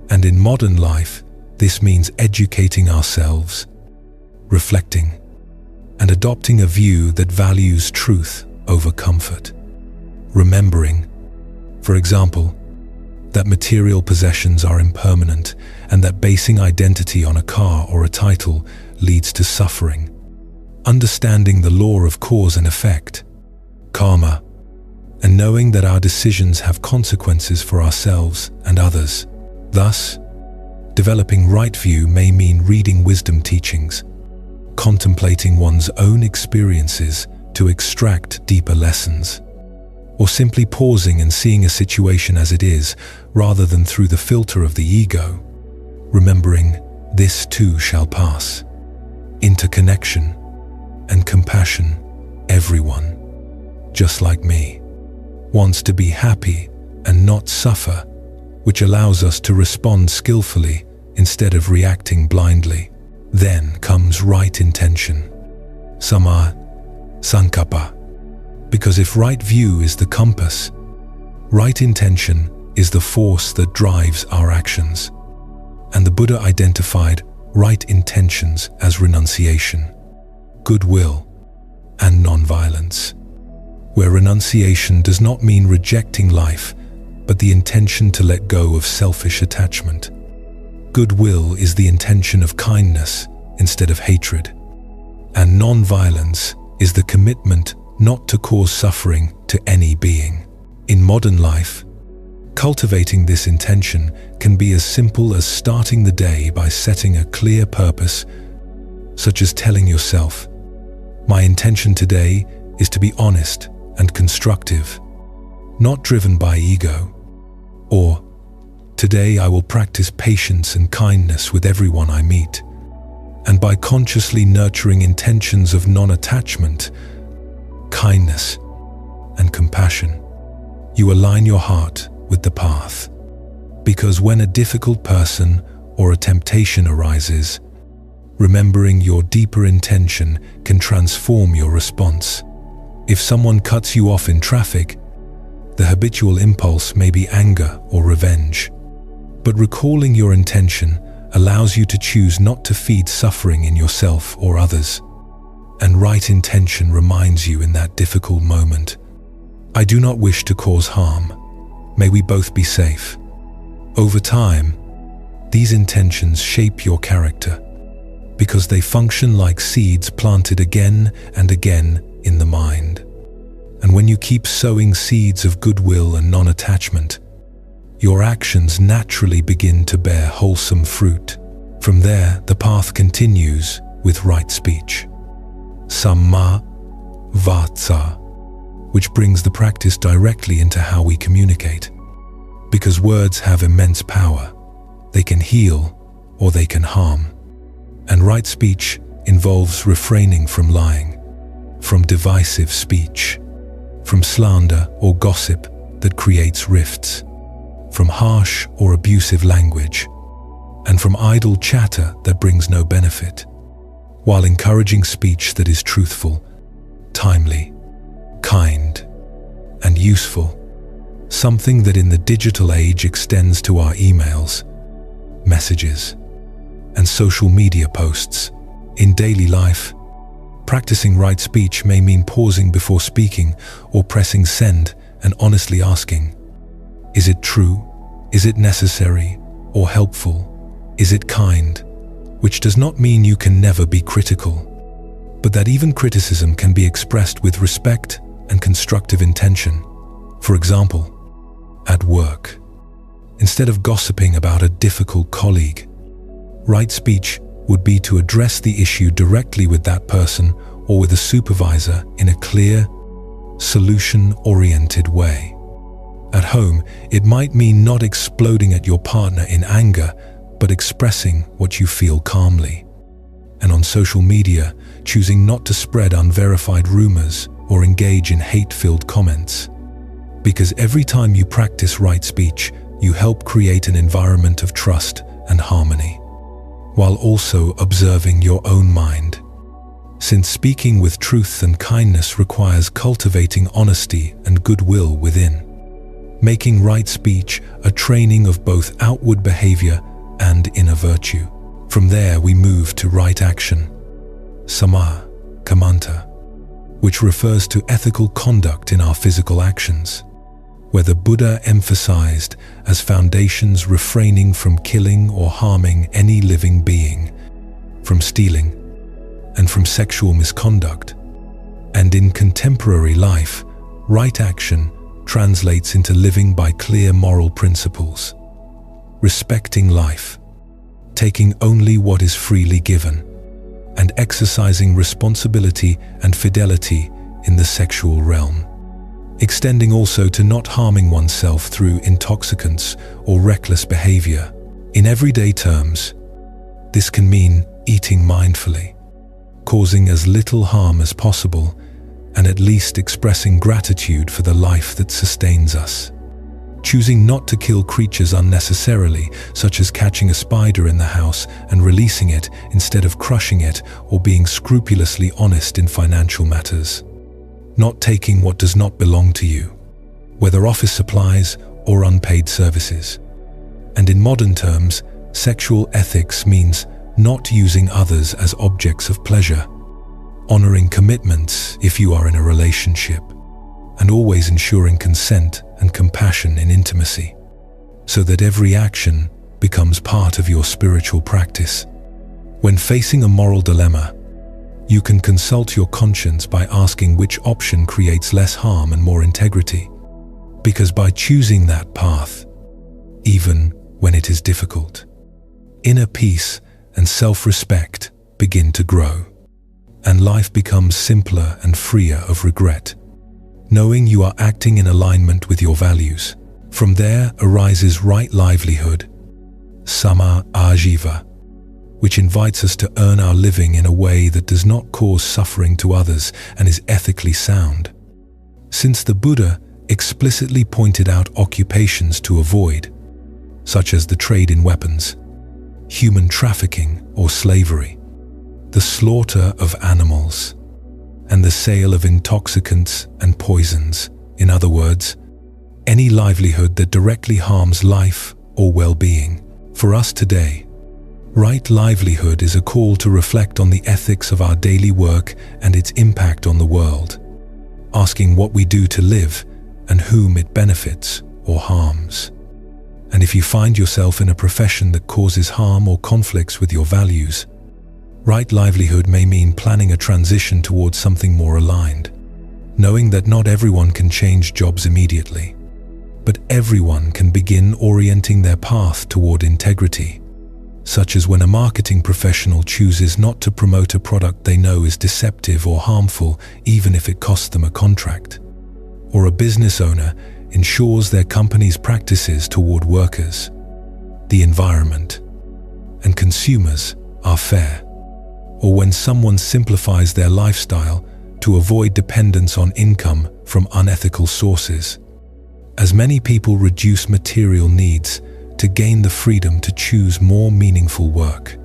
And in modern life, this means educating ourselves, reflecting, and adopting a view that values truth over comfort. Remembering, for example, that material possessions are impermanent and that basing identity on a car or a title leads to suffering. Understanding the law of cause and effect, karma, and knowing that our decisions have consequences for ourselves and others. Thus, Developing right view may mean reading wisdom teachings, contemplating one's own experiences to extract deeper lessons, or simply pausing and seeing a situation as it is rather than through the filter of the ego, remembering this too shall pass. Interconnection and compassion. Everyone, just like me, wants to be happy and not suffer, which allows us to respond skillfully instead of reacting blindly. Then comes right intention, Samma Sankappa. Because if right view is the compass, right intention is the force that drives our actions. And the Buddha identified right intentions as renunciation, goodwill, and non-violence, where renunciation does not mean rejecting life, but the intention to let go of selfish attachment. Goodwill is the intention of kindness instead of hatred, and non-violence is the commitment not to cause suffering to any being. In modern life, cultivating this intention can be as simple as starting the day by setting a clear purpose, such as telling yourself, "My intention today is to be honest and constructive, not driven by ego," or "Today I will practice patience and kindness with everyone I meet." And by consciously nurturing intentions of non-attachment, kindness, and compassion, you align your heart with the path. Because when a difficult person or a temptation arises, remembering your deeper intention can transform your response. If someone cuts you off in traffic, the habitual impulse may be anger or revenge. But recalling your intention allows you to choose not to feed suffering in yourself or others. And right intention reminds you in that difficult moment, "I do not wish to cause harm. May we both be safe." Over time, these intentions shape your character because they function like seeds planted again and again in the mind. And when you keep sowing seeds of goodwill and non-attachment, your actions naturally begin to bear wholesome fruit. From there, the path continues with right speech, Samma Vāca, which brings the practice directly into how we communicate. Because words have immense power. They can heal or they can harm. And right speech involves refraining from lying, from divisive speech, from slander or gossip that creates rifts, from harsh or abusive language, and from idle chatter that brings no benefit, while encouraging speech that is truthful, timely, kind, and useful, something that in the digital age extends to our emails, messages, and social media posts. In daily life, practicing right speech may mean pausing before speaking or pressing send and honestly asking, "Is it true? Is it necessary or helpful? Is it kind?" Which does not mean you can never be critical, but that even criticism can be expressed with respect and constructive intention. For example, at work, instead of gossiping about a difficult colleague, right speech would be to address the issue directly with that person or with a supervisor in a clear, solution-oriented way. At home, it might mean not exploding at your partner in anger, but expressing what you feel calmly. And on social media, choosing not to spread unverified rumors or engage in hate-filled comments. Because every time you practice right speech, you help create an environment of trust and harmony, while also observing your own mind. Since speaking with truth and kindness requires cultivating honesty and goodwill within, making right speech a training of both outward behavior and inner virtue. From there we move to right action, Samma Kamanta, which refers to ethical conduct in our physical actions, where the Buddha emphasized as foundations refraining from killing or harming any living being, from stealing, and from sexual misconduct. And in contemporary life, right action translates into living by clear moral principles, respecting life, taking only what is freely given, and exercising responsibility and fidelity in the sexual realm, extending also to not harming oneself through intoxicants or reckless behavior. In everyday terms, this can mean eating mindfully, causing as little harm as possible, and at least expressing gratitude for the life that sustains us. Choosing not to kill creatures unnecessarily, such as catching a spider in the house and releasing it instead of crushing it, or being scrupulously honest in financial matters. Not taking what does not belong to you, whether office supplies or unpaid services. And in modern terms, sexual ethics means not using others as objects of pleasure, honoring commitments if you are in a relationship, and always ensuring consent and compassion in intimacy, so that every action becomes part of your spiritual practice. When facing a moral dilemma, you can consult your conscience by asking which option creates less harm and more integrity, because by choosing that path, even when it is difficult, inner peace and self-respect begin to grow, and life becomes simpler and freer of regret, knowing you are acting in alignment with your values. From there arises right livelihood, sama ajiva, which invites us to earn our living in a way that does not cause suffering to others and is ethically sound. Since the Buddha explicitly pointed out occupations to avoid, such as the trade in weapons, human trafficking or slavery, the slaughter of animals, and the sale of intoxicants and poisons. In other words, any livelihood that directly harms life or well-being. For us today, right livelihood is a call to reflect on the ethics of our daily work and its impact on the world, asking what we do to live and whom it benefits or harms. And if you find yourself in a profession that causes harm or conflicts with your values, right livelihood may mean planning a transition towards something more aligned, knowing that not everyone can change jobs immediately, but everyone can begin orienting their path toward integrity, such as when a marketing professional chooses not to promote a product they know is deceptive or harmful, even if it costs them a contract, or a business owner ensures their company's practices toward workers, the environment, and consumers are fair, or when someone simplifies their lifestyle to avoid dependence on income from unethical sources, as many people reduce material needs to gain the freedom to choose more meaningful work.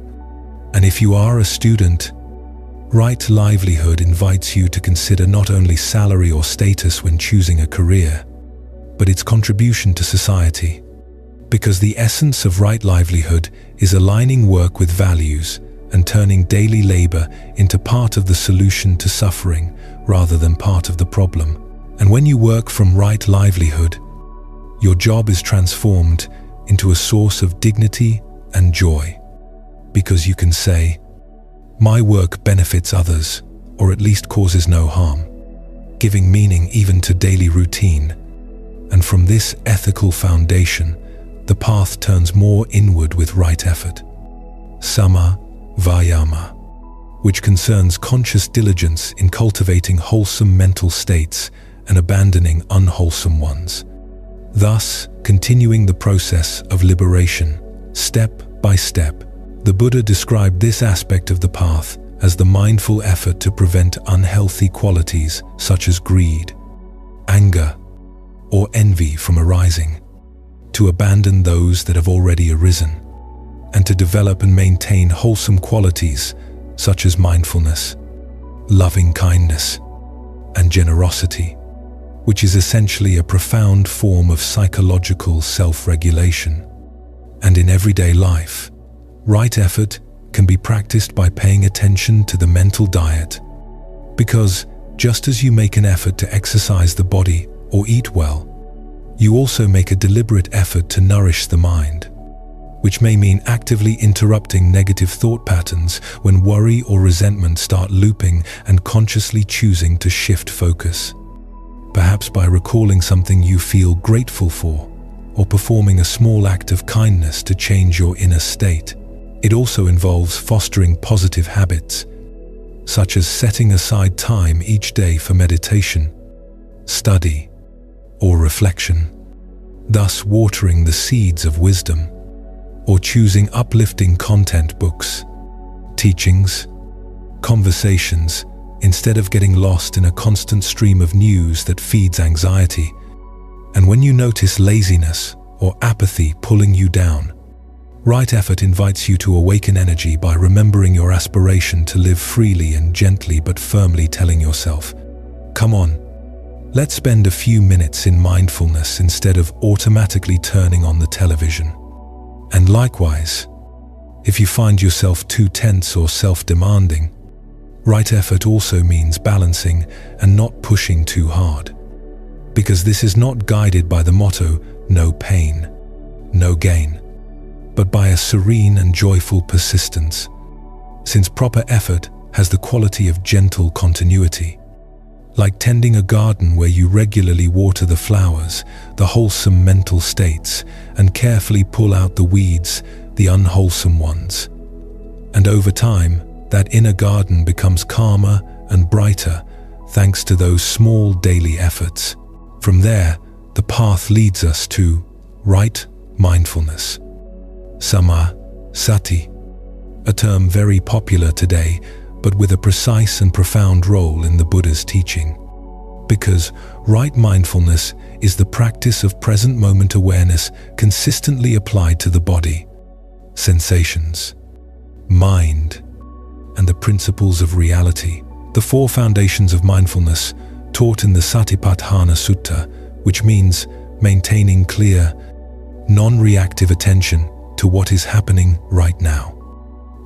And if you are a student, right livelihood invites you to consider not only salary or status when choosing a career, but its contribution to society. Because the essence of right livelihood is aligning work with values and turning daily labor into part of the solution to suffering rather than part of the problem. And when you work from right livelihood, your job is transformed into a source of dignity and joy, because you can say, "My work benefits others, or at least causes no harm," giving meaning even to daily routine. And from this ethical foundation, the path turns more inward with right effort. Sama Vayama, which concerns conscious diligence in cultivating wholesome mental states and abandoning unwholesome ones, thus continuing the process of liberation, step by step. The Buddha described this aspect of the path as the mindful effort to prevent unhealthy qualities such as greed, anger, or envy from arising, to abandon those that have already arisen, and to develop and maintain wholesome qualities such as mindfulness, loving kindness, and generosity, which is essentially a profound form of psychological self-regulation. And in everyday life, right effort can be practiced by paying attention to the mental diet, because just as you make an effort to exercise the body or eat well, you also make a deliberate effort to nourish the mind, which may mean actively interrupting negative thought patterns when worry or resentment start looping and consciously choosing to shift focus, perhaps by recalling something you feel grateful for or performing a small act of kindness to change your inner state. It also involves fostering positive habits, such as setting aside time each day for meditation, study, or reflection, thus watering the seeds of wisdom, or choosing uplifting content, books, teachings, conversations, instead of getting lost in a constant stream of news that feeds anxiety. And when you notice laziness or apathy pulling you down, right effort invites you to awaken energy by remembering your aspiration to live freely and gently but firmly telling yourself, "Come on, let's spend a few minutes in mindfulness instead of automatically turning on the television." And likewise, if you find yourself too tense or self-demanding, right effort also means balancing and not pushing too hard. Because this is not guided by the motto, "No pain, no gain," but by a serene and joyful persistence, since proper effort has the quality of gentle continuity. Like tending a garden where you regularly water the flowers, the wholesome mental states, and carefully pull out the weeds, the unwholesome ones. And over time, that inner garden becomes calmer and brighter thanks to those small daily efforts. From there, the path leads us to right mindfulness. Sama, sati, a term very popular today, but with a precise and profound role in the Buddha's teaching. Because right mindfulness is the practice of present moment awareness consistently applied to the body, sensations, mind, and the principles of reality. The four foundations of mindfulness taught in the Satipatthana Sutta, which means maintaining clear, non-reactive attention to what is happening right now,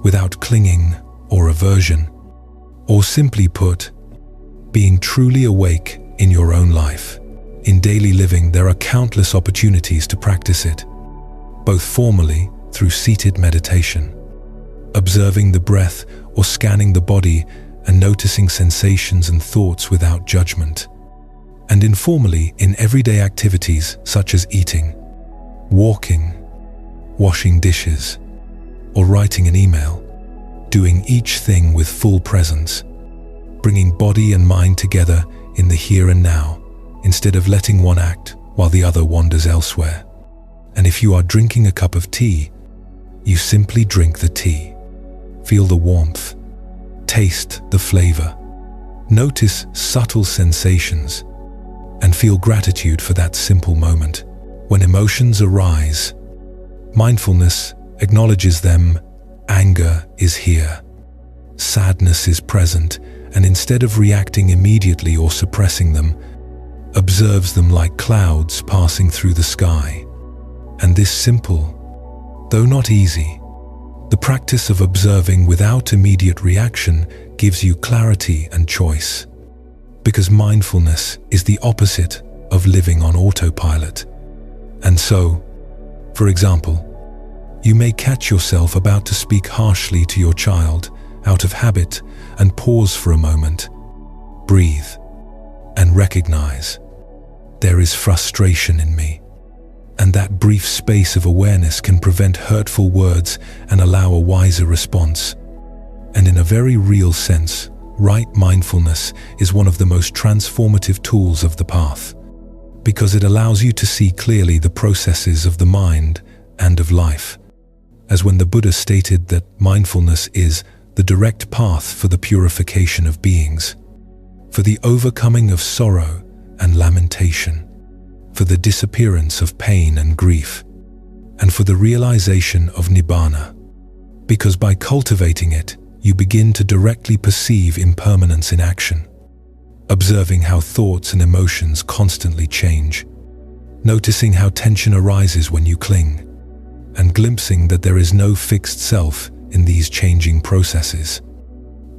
without clinging or aversion, or simply put, being truly awake in your own life. In daily living, there are countless opportunities to practice it, both formally through seated meditation, observing the breath or scanning the body and noticing sensations and thoughts without judgment, and informally in everyday activities such as eating, walking, washing dishes, or writing an email, doing each thing with full presence, bringing body and mind together in the here and now, instead of letting one act while the other wanders elsewhere. And if you are drinking a cup of tea, you simply drink the tea. Feel the warmth, taste the flavor, notice subtle sensations, and feel gratitude for that simple moment. When emotions arise, mindfulness acknowledges them. Anger is here, sadness is present, and instead of reacting immediately or suppressing them, observes them like clouds passing through the sky. And this simple, though not easy, the practice of observing without immediate reaction gives you clarity and choice. Because mindfulness is the opposite of living on autopilot. And so, for example, you may catch yourself about to speak harshly to your child out of habit and pause for a moment, breathe, and recognize, there is frustration in me. And that brief space of awareness can prevent hurtful words and allow a wiser response. And in a very real sense, right mindfulness is one of the most transformative tools of the path, because it allows you to see clearly the processes of the mind and of life. As when the Buddha stated that mindfulness is the direct path for the purification of beings, for the overcoming of sorrow and lamentation, for the disappearance of pain and grief, and for the realization of nibbana. Because by cultivating it, you begin to directly perceive impermanence in action, observing how thoughts and emotions constantly change, noticing how tension arises when you cling, and glimpsing that there is no fixed self in these changing processes,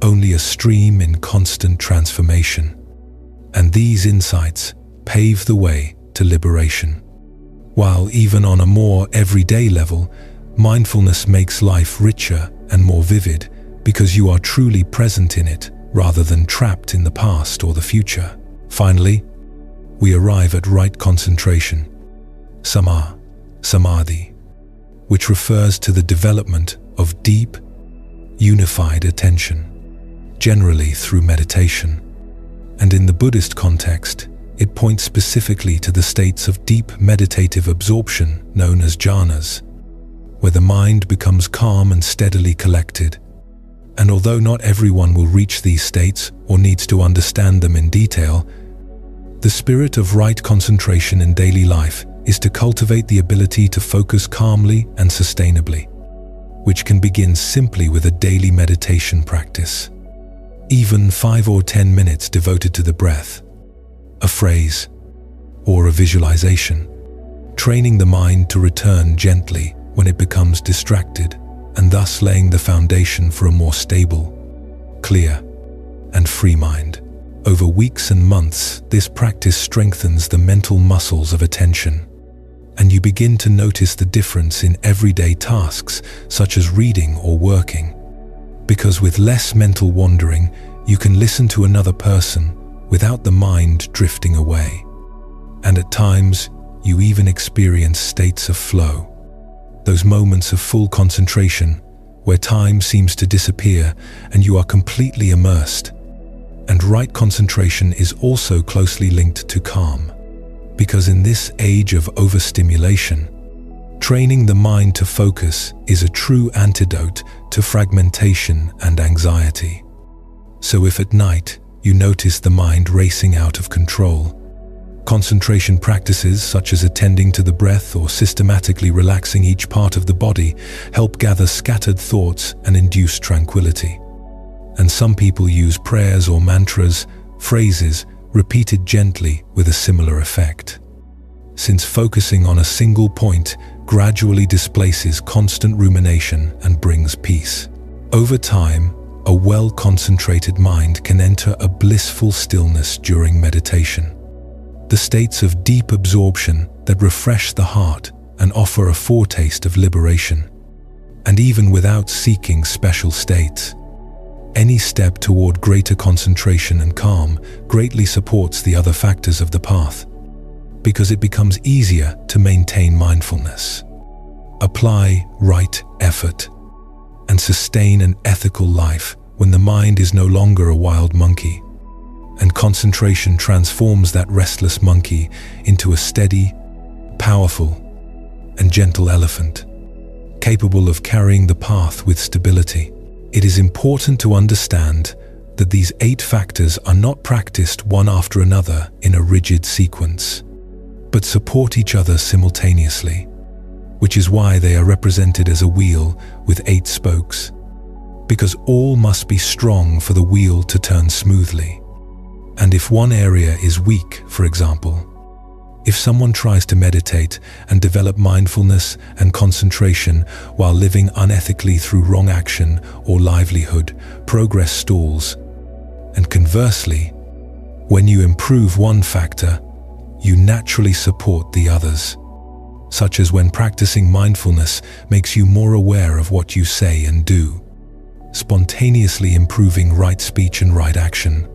only a stream in constant transformation. And these insights pave the way to liberation. While even on a more everyday level, mindfulness makes life richer and more vivid because you are truly present in it rather than trapped in the past or the future. Finally, we arrive at right concentration, samadhi, which refers to the development of deep, unified attention, generally through meditation. And in the Buddhist context, it points specifically to the states of deep meditative absorption known as jhanas, where the mind becomes calm and steadily collected. And although not everyone will reach these states or needs to understand them in detail, the spirit of right concentration in daily life is to cultivate the ability to focus calmly and sustainably, which can begin simply with a daily meditation practice. Even 5 or 10 minutes devoted to the breath, a phrase, or a visualization, training the mind to return gently when it becomes distracted, and thus laying the foundation for a more stable, clear, and free mind. Over weeks and months, this practice strengthens the mental muscles of attention, and you begin to notice the difference in everyday tasks such as reading or working. Because with less mental wandering, you can listen to another person without the mind drifting away. And at times, you even experience states of flow, those moments of full concentration where time seems to disappear and you are completely immersed. And right concentration is also closely linked to calm, because in this age of overstimulation, training the mind to focus is a true antidote to fragmentation and anxiety. So if at night you notice the mind racing out of control, concentration practices such as attending to the breath or systematically relaxing each part of the body help gather scattered thoughts and induce tranquility. And some people use prayers or mantras, phrases repeated gently with a similar effect, since focusing on a single point gradually displaces constant rumination and brings peace. Over time, a well-concentrated mind can enter a blissful stillness during meditation, the states of deep absorption that refresh the heart and offer a foretaste of liberation. And even without seeking special states, any step toward greater concentration and calm greatly supports the other factors of the path, because it becomes easier to maintain mindfulness, apply right effort, and sustain an ethical life when the mind is no longer a wild monkey. And concentration transforms that restless monkey into a steady, powerful, and gentle elephant, capable of carrying the path with stability. It is important to understand that these 8 factors are not practiced one after another in a rigid sequence, but support each other simultaneously, which is why they are represented as a wheel with 8 spokes, because all must be strong for the wheel to turn smoothly. And if one area is weak, for example, if someone tries to meditate and develop mindfulness and concentration while living unethically through wrong action or livelihood, progress stalls. And conversely, when you improve one factor, you naturally support the others, such as when practicing mindfulness makes you more aware of what you say and do, spontaneously improving right speech and right action.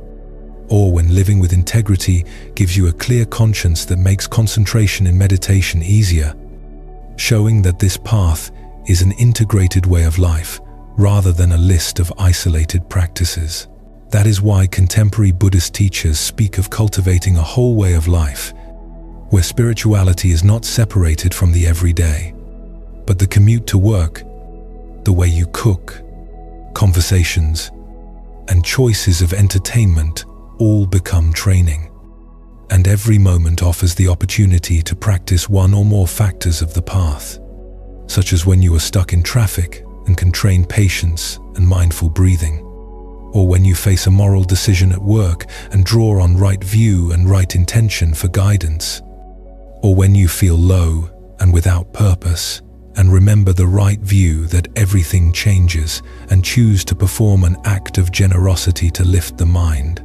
Or when living with integrity gives you a clear conscience that makes concentration in meditation easier, showing that this path is an integrated way of life rather than a list of isolated practices. That is why contemporary Buddhist teachers speak of cultivating a whole way of life, where spirituality is not separated from the everyday, but the commute to work, the way you cook, conversations, and choices of entertainment all become training, and every moment offers the opportunity to practice one or more factors of the path, such as when you are stuck in traffic and can train patience and mindful breathing, or when you face a moral decision at work and draw on right view and right intention for guidance, or when you feel low and without purpose and remember the right view that everything changes and choose to perform an act of generosity to lift the mind,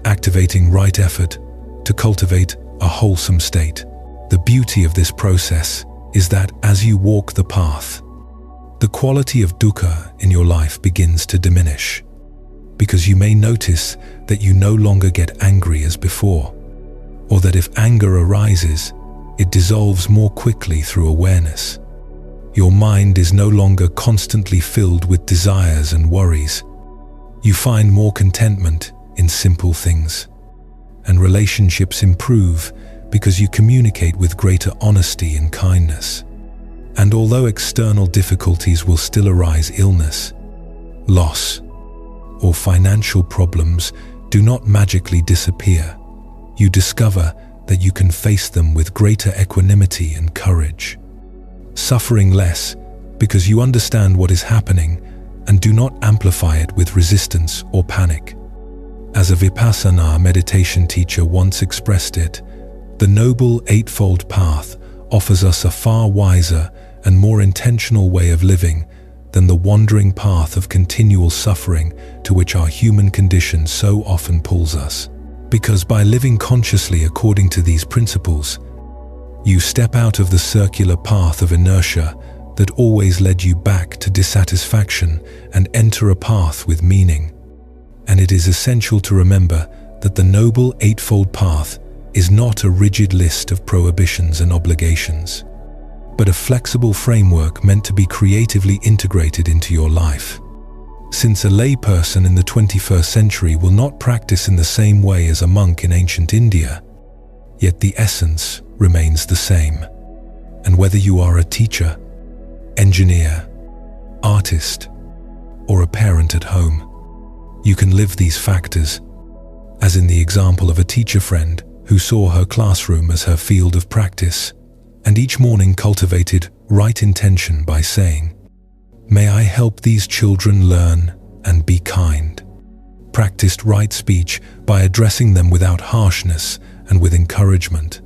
activating right effort to cultivate a wholesome state. The beauty of this process is that as you walk the path, the quality of dukkha in your life begins to diminish, because you may notice that you no longer get angry as before, or that if anger arises, it dissolves more quickly through awareness. Your mind is no longer constantly filled with desires and worries. You find more contentment in simple things. And relationships improve because you communicate with greater honesty and kindness. And although external difficulties will still arise, illness, loss, or financial problems do not magically disappear. You discover that you can face them with greater equanimity and courage. Suffering less because you understand what is happening and do not amplify it with resistance or panic. As a Vipassana meditation teacher once expressed it, the Noble Eightfold Path offers us a far wiser and more intentional way of living than the wandering path of continual suffering to which our human condition so often pulls us. Because by living consciously according to these principles, you step out of the circular path of inertia that always led you back to dissatisfaction and enter a path with meaning. And it is essential to remember that the Noble Eightfold Path is not a rigid list of prohibitions and obligations, but a flexible framework meant to be creatively integrated into your life. Since a layperson in the 21st century will not practice in the same way as a monk in ancient India, yet the essence remains the same. And whether you are a teacher, engineer, artist, or a parent at home, you can live these factors, as in the example of a teacher friend who saw her classroom as her field of practice, and each morning cultivated right intention by saying, "May I help these children learn and be kind." Practiced right speech by addressing them without harshness and with encouragement.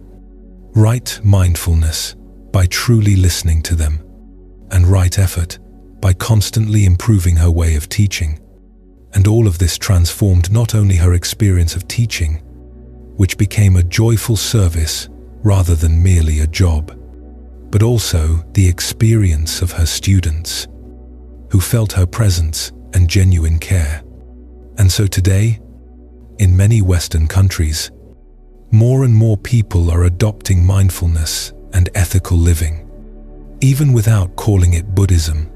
Right mindfulness by truly listening to them. And right effort by constantly improving her way of teaching. And all of this transformed not only her experience of teaching, which became a joyful service rather than merely a job, but also the experience of her students, who felt her presence and genuine care. And so today, in many Western countries, more and more people are adopting mindfulness and ethical living, even without calling it Buddhism,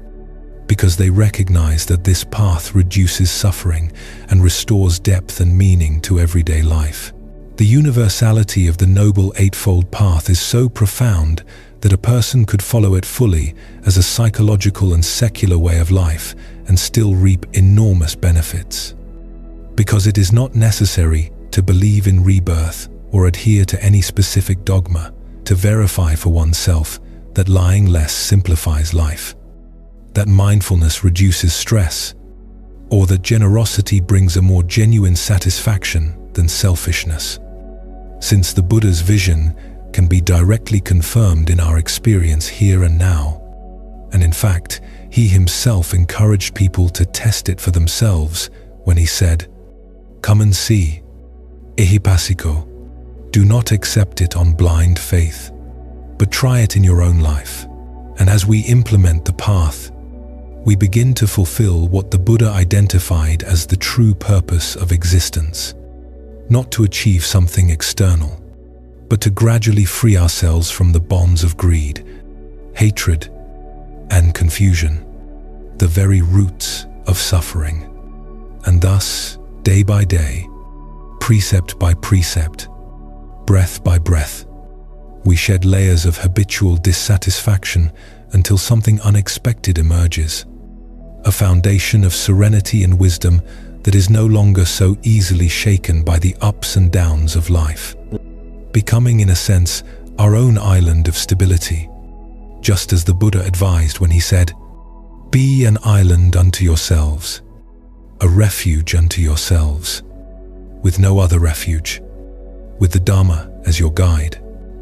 because they recognize that this path reduces suffering and restores depth and meaning to everyday life. The universality of the Noble Eightfold Path is so profound that a person could follow it fully as a psychological and secular way of life and still reap enormous benefits. Because it is not necessary to believe in rebirth or adhere to any specific dogma to verify for oneself that lying less simplifies life, that mindfulness reduces stress, or that generosity brings a more genuine satisfaction than selfishness. Since the Buddha's vision can be directly confirmed in our experience here and now, and in fact, he himself encouraged people to test it for themselves when he said, "Come and see, ehipassiko. Do not accept it on blind faith, but try it in your own life." And as we implement the path, we begin to fulfill what the Buddha identified as the true purpose of existence, not to achieve something external, but to gradually free ourselves from the bonds of greed, hatred, and confusion, the very roots of suffering. And thus, day by day, precept by precept, breath by breath, we shed layers of habitual dissatisfaction until something unexpected emerges, a foundation of serenity and wisdom that is no longer so easily shaken by the ups and downs of life, becoming in a sense our own island of stability, just as the Buddha advised when he said, "Be an island unto yourselves, a refuge unto yourselves, with no other refuge, with the Dharma as your guide."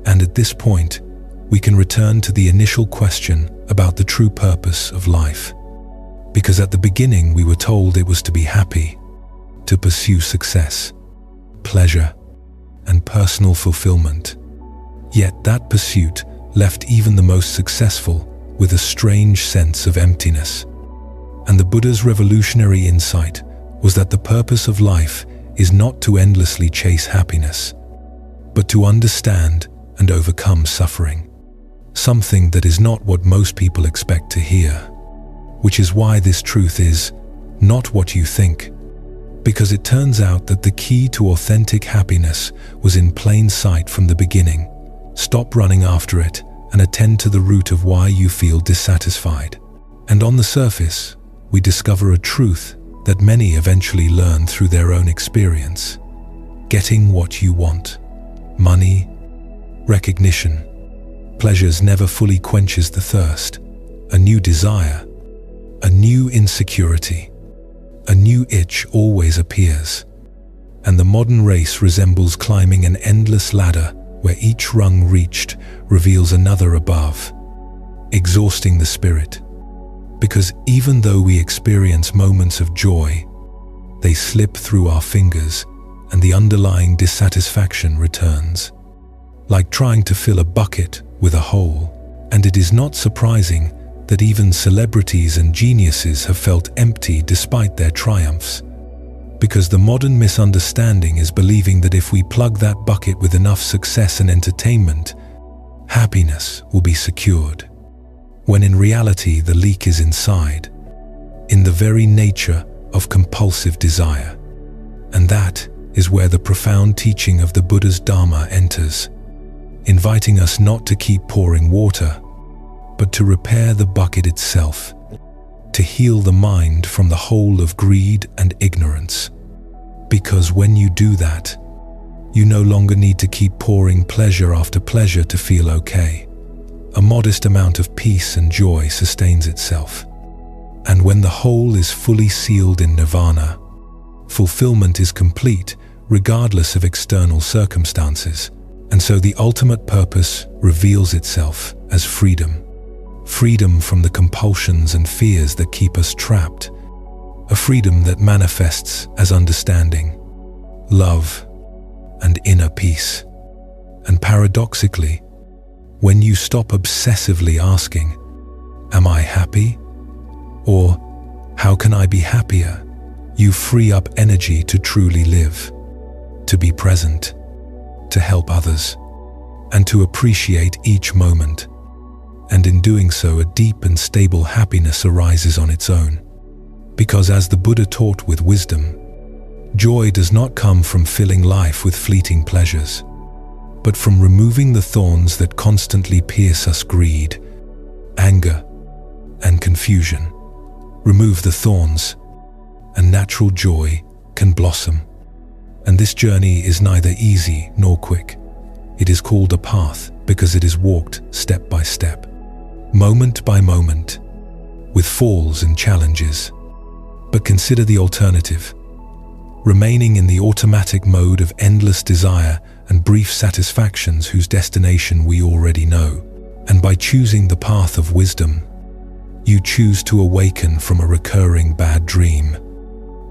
And at this point, we can return to the initial question about the true purpose of life. Because at the beginning we were told it was to be happy, to pursue success, pleasure, and personal fulfillment. Yet that pursuit left even the most successful with a strange sense of emptiness. And the Buddha's revolutionary insight was that the purpose of life is not to endlessly chase happiness, but to understand and overcome suffering. something that is not what most people expect to hear, which is why this truth is not what you think, because it turns out that the key to authentic happiness was in plain sight from the beginning. Stop running after it and attend to the root of why you feel dissatisfied. And on the surface, we discover a truth that many eventually learn through their own experience. Getting what you want, money, recognition, pleasures never fully quenches the thirst. A new desire, a new insecurity, a new itch always appears. And the modern race resembles climbing an endless ladder where each rung reached reveals another above, exhausting the spirit. Because even though we experience moments of joy, they slip through our fingers and the underlying dissatisfaction returns, like trying to fill a bucket with a hole. And it is not surprising that even celebrities and geniuses have felt empty despite their triumphs, because the modern misunderstanding is believing that if we plug that bucket with enough success and entertainment, happiness will be secured, when in reality the leak is inside, in the very nature of compulsive desire. And that is where the profound teaching of the Buddha's Dharma enters, inviting us not to keep pouring water, but to repair the bucket itself, to heal the mind from the hole of greed and ignorance. Because when you do that, you no longer need to keep pouring pleasure after pleasure to feel okay. A modest amount of peace and joy sustains itself. And when the hole is fully sealed in nirvana, fulfillment is complete regardless of external circumstances. And so the ultimate purpose reveals itself as freedom. Freedom from the compulsions and fears that keep us trapped. A freedom that manifests as understanding, love, and inner peace. And paradoxically, when you stop obsessively asking, "Am I happy?" or "How can I be happier?" you free up energy to truly live, to be present, to help others, and to appreciate each moment. And in doing so, a deep and stable happiness arises on its own. Because as the Buddha taught with wisdom, joy does not come from filling life with fleeting pleasures, but from removing the thorns that constantly pierce us: greed, anger, and confusion. Remove the thorns, and natural joy can blossom. And this journey is neither easy nor quick. It is called a path because it is walked step by step, moment by moment, with falls and challenges. But consider the alternative: remaining in the automatic mode of endless desire and brief satisfactions whose destination we already know. And by choosing the path of wisdom, you choose to awaken from a recurring bad dream,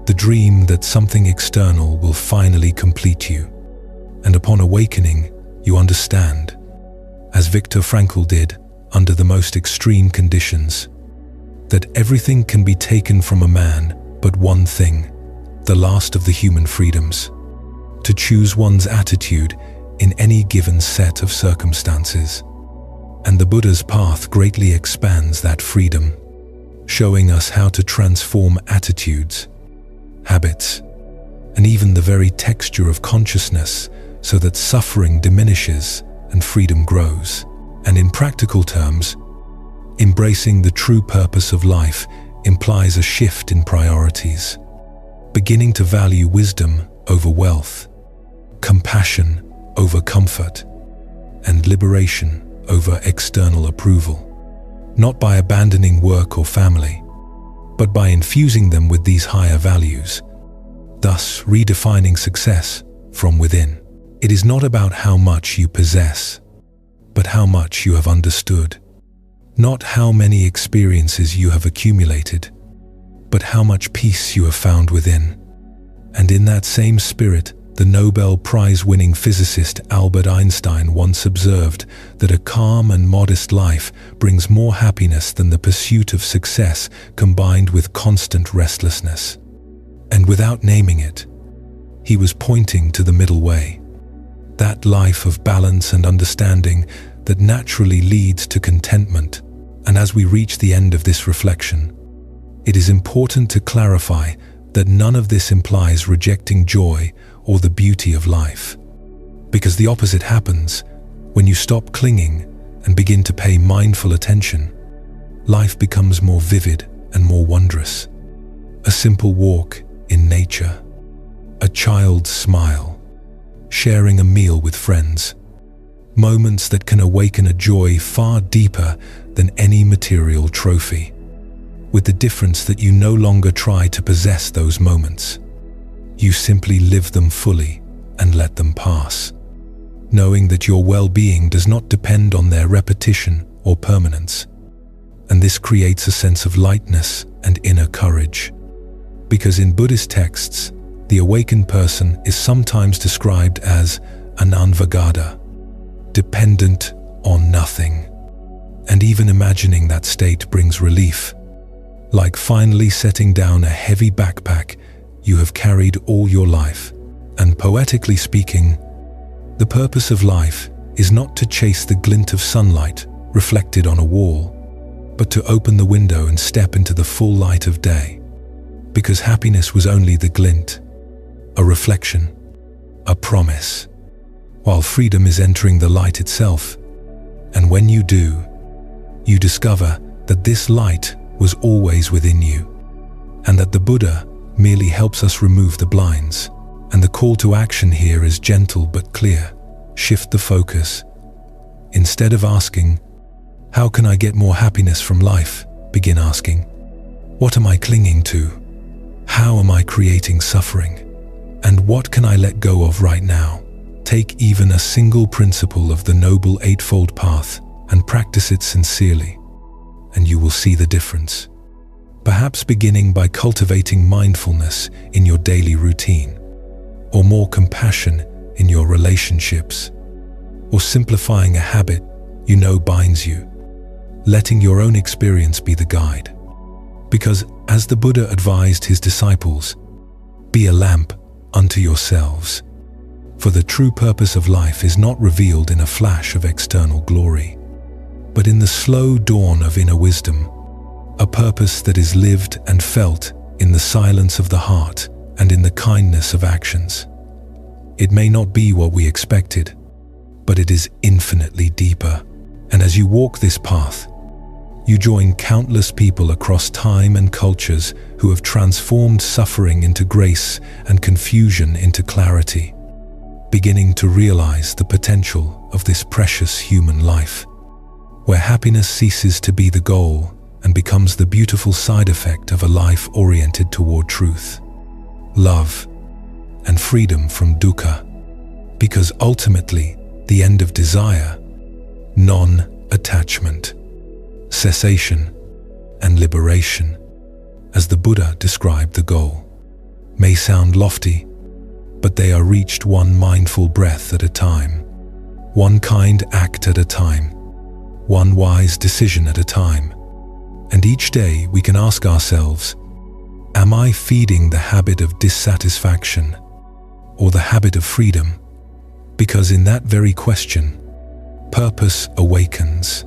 the dream that something external will finally complete you. And upon awakening, you understand, as Viktor Frankl did under the most extreme conditions, that everything can be taken from a man but one thing, the last of the human freedoms: to choose one's attitude in any given set of circumstances. And the Buddha's path greatly expands that freedom, showing us how to transform attitudes, habits, and even the very texture of consciousness so that suffering diminishes and freedom grows. And in practical terms, embracing the true purpose of life implies a shift in priorities, beginning to value wisdom over wealth, compassion over comfort, and liberation over external approval, not by abandoning work or family, but by infusing them with these higher values, thus redefining success from within. It is not about how much you possess, but how much you have understood. Not how many experiences you have accumulated, but how much peace you have found within. And in that same spirit, the Nobel Prize-winning physicist Albert Einstein once observed that a calm and modest life brings more happiness than the pursuit of success combined with constant restlessness. And without naming it, he was pointing to the middle way, that life of balance and understanding that naturally leads to contentment. And as we reach the end of this reflection, it is important to clarify that none of this implies rejecting joy or the beauty of life. Because the opposite happens when you stop clinging and begin to pay mindful attention. Life becomes more vivid and more wondrous. A simple walk in nature, a child's smile, sharing a meal with friends, moments that can awaken a joy far deeper than any material trophy, with the difference that you no longer try to possess those moments. You simply live them fully and let them pass, knowing that your well-being does not depend on their repetition or permanence. And this creates a sense of lightness and inner courage. Because in Buddhist texts, the awakened person is sometimes described as ananvagada, dependent on nothing. And even imagining that state brings relief, like finally setting down a heavy backpack you have carried all your life. And poetically speaking, the purpose of life is not to chase the glint of sunlight reflected on a wall, but to open the window and step into the full light of day. Because happiness was only the glint, a reflection, a promise, while freedom is entering the light itself. And when you do, you discover that this light was always within you, and that the Buddha merely helps us remove the blinds. And the call to action here is gentle but clear. Shift the focus. Instead of asking, "How can I get more happiness from life?" begin asking, "What am I clinging to? How am I creating suffering? And what can I let go of right now?" Take even a single principle of the Noble Eightfold Path and practice it sincerely, and you will see the difference. Perhaps beginning by cultivating mindfulness in your daily routine, or more compassion in your relationships, or simplifying a habit you know binds you, letting your own experience be the guide. Because, as the Buddha advised his disciples, be a lamp unto yourselves. For the true purpose of life is not revealed in a flash of external glory, but in the slow dawn of inner wisdom, a purpose that is lived and felt in the silence of the heart and in the kindness of actions. It may not be what we expected, but it is infinitely deeper. And as you walk this path, you join countless people across time and cultures who have transformed suffering into grace and confusion into clarity, beginning to realize the potential of this precious human life, where happiness ceases to be the goal and becomes the beautiful side effect of a life oriented toward truth, love, and freedom from dukkha. Because ultimately, the end of desire, non-attachment, cessation, and liberation, as the Buddha described the goal, may sound lofty, but they are reached one mindful breath at a time, one kind act at a time, one wise decision at a time. And each day we can ask ourselves, am I feeding the habit of dissatisfaction or the habit of freedom? Because in that very question, purpose awakens.